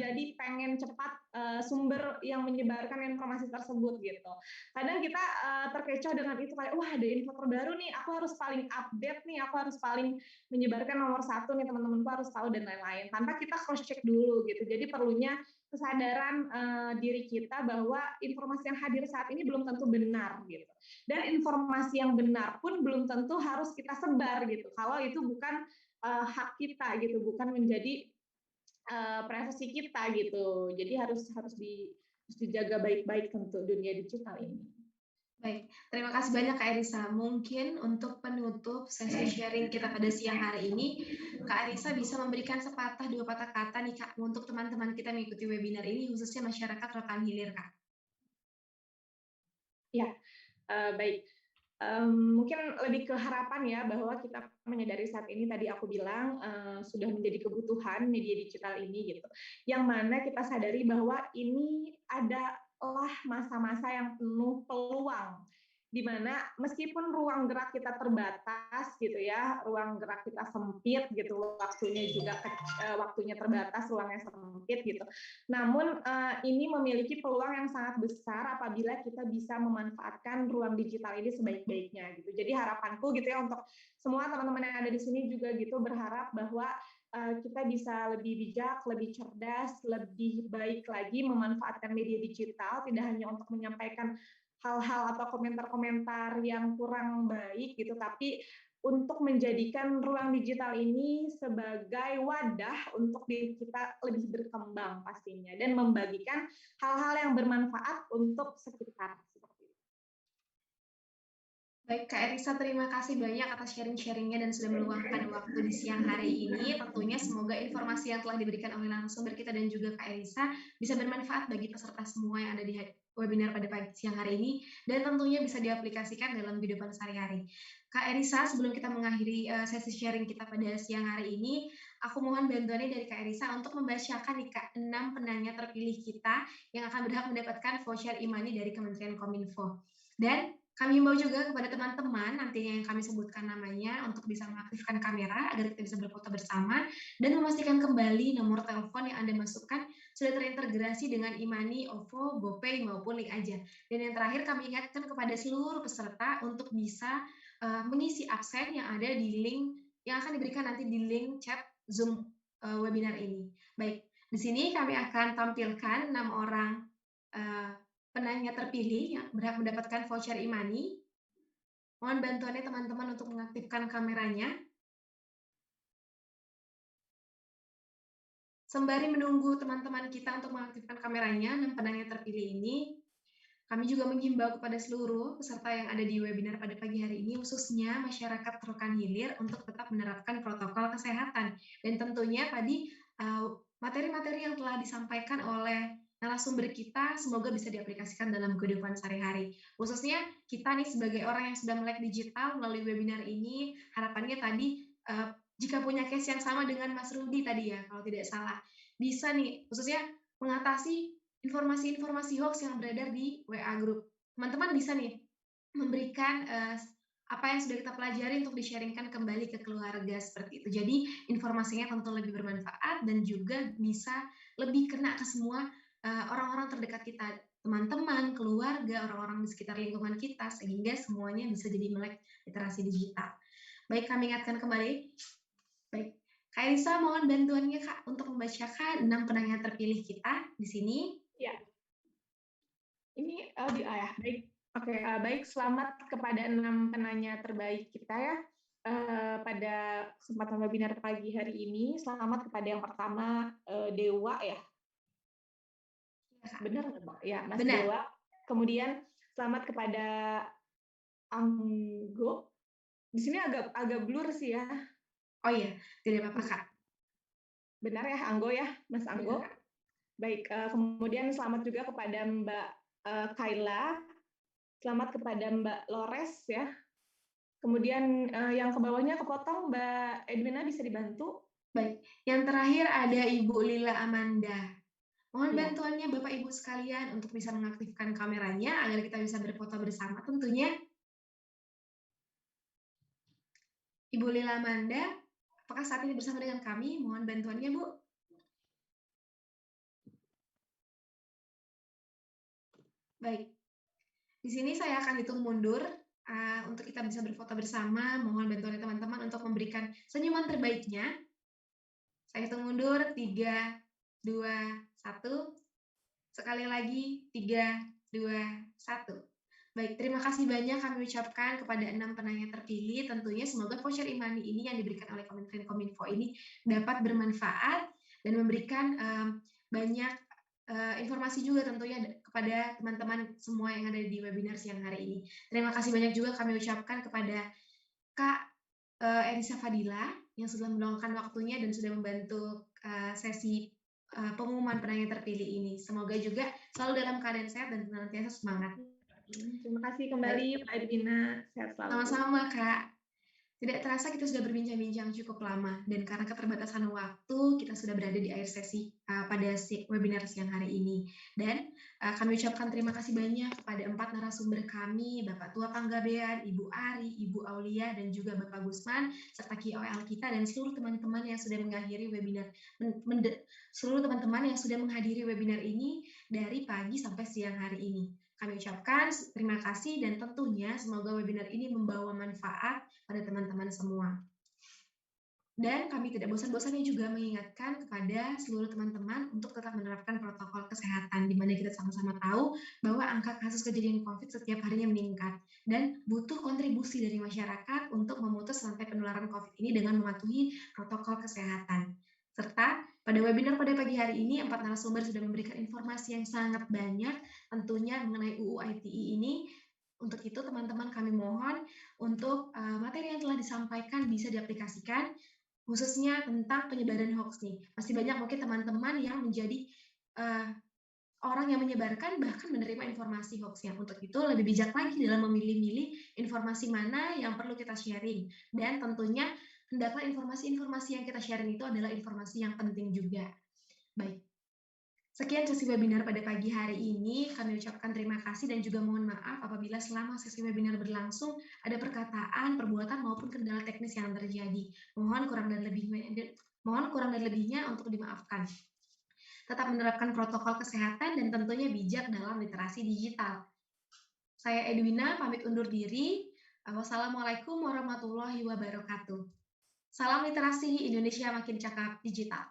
jadi pengen cepat sumber yang menyebarkan informasi tersebut gitu. Kadang kita terkecoh dengan itu kayak wah ada info terbaru nih, aku harus paling update nih, aku harus paling menyebarkan nomor 1 nih, teman-temanku harus tahu dan lain-lain tanpa kita cross check dulu gitu. Jadi perlunya kesadaran diri kita bahwa informasi yang hadir saat ini belum tentu benar gitu. Dan informasi yang benar pun belum tentu harus kita sebar gitu. Kalau itu bukan hak kita gitu, bukan menjadi privasi kita gitu. Jadi harus dijaga baik-baik untuk dunia digital ini. Baik, terima kasih banyak Kak Erisa. Mungkin untuk penutup sesi sharing kita pada siang hari ini, Kak Erisa bisa memberikan sepatah 2 patah kata nih Kak untuk teman-teman kita mengikuti webinar ini, khususnya masyarakat Rokan Hilir Kak. Ya, baik. Mungkin lebih ke harapan ya, bahwa kita menyadari saat ini tadi aku bilang sudah menjadi kebutuhan media digital ini gitu. Yang mana kita sadari bahwa ini adalah masa-masa yang penuh peluang, di mana meskipun ruang gerak kita terbatas gitu ya, ruang gerak kita sempit gitu, waktunya terbatas, ruangnya sempit gitu. Namun ini memiliki peluang yang sangat besar apabila kita bisa memanfaatkan ruang digital ini sebaik-baiknya gitu. Jadi harapanku gitu ya untuk semua teman-teman yang ada di sini juga gitu, berharap bahwa kita bisa lebih bijak, lebih cerdas, lebih baik lagi memanfaatkan media digital, tidak hanya untuk menyampaikan hal-hal atau komentar-komentar yang kurang baik gitu, tapi untuk menjadikan ruang digital ini sebagai wadah untuk diri kita lebih berkembang pastinya, dan membagikan hal-hal yang bermanfaat untuk sekitar. Baik, Kak Erisa, terima kasih banyak atas sharing-sharingnya dan sudah meluangkan waktu di siang hari ini. Tentunya semoga informasi yang telah diberikan oleh narasumber kita dan juga Kak Erisa bisa bermanfaat bagi peserta semua yang ada di webinar pada siang hari ini, dan tentunya bisa diaplikasikan dalam kehidupan sehari-hari. Kak Erisa, sebelum kita mengakhiri sesi sharing kita pada siang hari ini, aku mohon bantuannya dari Kak Erisa untuk membacakan nih Kak 6 penanya terpilih kita yang akan berhak mendapatkan voucher e-money dari Kementerian Kominfo. Dan kami himbau juga kepada teman-teman nantinya yang kami sebutkan namanya untuk bisa mengaktifkan kamera agar kita bisa berfoto bersama dan memastikan kembali nomor telepon yang Anda masukkan sudah terintegrasi dengan e-money, OVO, GoPay maupun link aja. Dan yang terakhir kami ingatkan kepada seluruh peserta untuk bisa mengisi absen yang ada di link yang akan diberikan nanti di link chat Zoom webinar ini. Baik, di sini kami akan tampilkan 6 orang penanya terpilih yang berhak mendapatkan voucher e-money. Mohon bantuannya teman-teman untuk mengaktifkan kameranya. Sembari menunggu teman-teman kita untuk mengaktifkan kameranya, 6 penanya terpilih ini, kami juga menghimbau kepada seluruh peserta yang ada di webinar pada pagi hari ini, khususnya masyarakat Rokan Hilir, untuk tetap menerapkan protokol kesehatan. Dan tentunya tadi materi-materi yang telah disampaikan oleh narasumber kita semoga bisa diaplikasikan dalam kehidupan sehari-hari. Khususnya kita nih sebagai orang yang sudah melek digital melalui webinar ini, harapannya tadi jika punya case yang sama dengan Mas Rudi tadi ya, kalau tidak salah, bisa nih khususnya mengatasi informasi-informasi hoax yang beredar di WA group. Teman-teman bisa nih memberikan apa yang sudah kita pelajari untuk di-sharingkan kembali ke keluarga seperti itu. Jadi informasinya tentu lebih bermanfaat dan juga bisa lebih kena ke semua orang-orang terdekat kita, teman-teman, keluarga, orang-orang di sekitar lingkungan kita, sehingga semuanya bisa jadi melek literasi digital. Baik, kami ingatkan kembali. Baik, Kak Elisa, mohon bantuannya Kak untuk membacakan 6 penanya terpilih kita di sini. Ya. Ini baik. Oke, baik. Selamat kepada 6 penanya terbaik kita ya pada kesempatan webinar pagi hari ini. Selamat kepada yang pertama Dewa ya. Benar nggak Mbak? Ya, Mas Benar. Dewa. Kemudian selamat kepada Anggo. Di sini agak blur sih ya. Oh iya, tidak apa-apa Kak. Benar ya, Anggo ya, Mas Anggo. Benar. Baik, kemudian selamat juga kepada Mbak Kaila. Selamat kepada Mbak Lores ya. Kemudian yang ke bawahnya kepotong, Mbak Edwina bisa dibantu? Baik, yang terakhir ada Ibu Lila Amanda. Mohon Ya. bantuannya Bapak Ibu sekalian untuk bisa mengaktifkan kameranya agar kita bisa berfoto bersama tentunya. Ibu Lila Amanda, apakah saat ini bersama dengan kami? Mohon bantuannya, Bu. Baik. Di sini saya akan hitung mundur untuk kita bisa berfoto bersama. Mohon bantuan teman-teman untuk memberikan senyuman terbaiknya. Saya hitung mundur, 3, 2, 1. Sekali lagi, 3, 2, 1. Baik, terima kasih banyak kami ucapkan kepada 6 penanya terpilih. Tentunya semoga voucher e-money ini yang diberikan oleh Kementerian Kominfo ini dapat bermanfaat dan memberikan banyak informasi juga tentunya kepada teman-teman semua yang ada di webinar siang hari ini. Terima kasih banyak juga kami ucapkan kepada Kak Elisa Fadila yang sudah meluangkan waktunya dan sudah membantu sesi pengumuman penanya terpilih ini. Semoga juga selalu dalam keadaan sehat dan senantiasa semangat. Terima kasih kembali Pak Edwina. Sehat selalu. Sama-sama Kak. Tidak terasa kita sudah berbincang-bincang cukup lama dan karena keterbatasan waktu kita sudah berada di akhir sesi pada webinar siang hari ini. Dan kami ucapkan terima kasih banyak kepada 4 narasumber kami, Bapak Tua Panggabean, Ibu Ari, Ibu Aulia, dan juga Bapak Gusman, serta KOL kita dan seluruh teman-teman yang sudah mengakhiri webinar, seluruh teman-teman yang sudah menghadiri webinar ini dari pagi sampai siang hari ini. Kami ucapkan terima kasih dan tentunya semoga webinar ini membawa manfaat pada teman-teman semua. Dan kami tidak bosan-bosannya juga mengingatkan kepada seluruh teman-teman untuk tetap menerapkan protokol kesehatan, di mana kita sama-sama tahu bahwa angka kasus kejadian COVID setiap harinya meningkat dan butuh kontribusi dari masyarakat untuk memutus rantai penularan COVID ini dengan mematuhi protokol kesehatan. Serta pada webinar pada pagi hari ini, 4 narasumber sudah memberikan informasi yang sangat banyak tentunya mengenai UU ITE ini. Untuk itu teman-teman kami mohon untuk materi yang telah disampaikan bisa diaplikasikan, khususnya tentang penyebaran hoax nih. Masih banyak mungkin teman-teman yang menjadi orang yang menyebarkan bahkan menerima informasi hoaxnya. Untuk itu lebih bijak lagi dalam memilih-milih informasi mana yang perlu kita sharing. Dan tentunya hendaklah informasi-informasi yang kita sharing itu adalah informasi yang penting juga. Baik. Sekian sesi webinar pada pagi hari ini. Kami ucapkan terima kasih dan juga mohon maaf apabila selama sesi webinar berlangsung ada perkataan, perbuatan maupun kendala teknis yang terjadi. Mohon kurang dan lebihnya untuk dimaafkan. Tetap menerapkan protokol kesehatan dan tentunya bijak dalam literasi digital. Saya Edwina pamit undur diri. Wassalamualaikum warahmatullahi wabarakatuh. Salam literasi Indonesia makin cakap digital.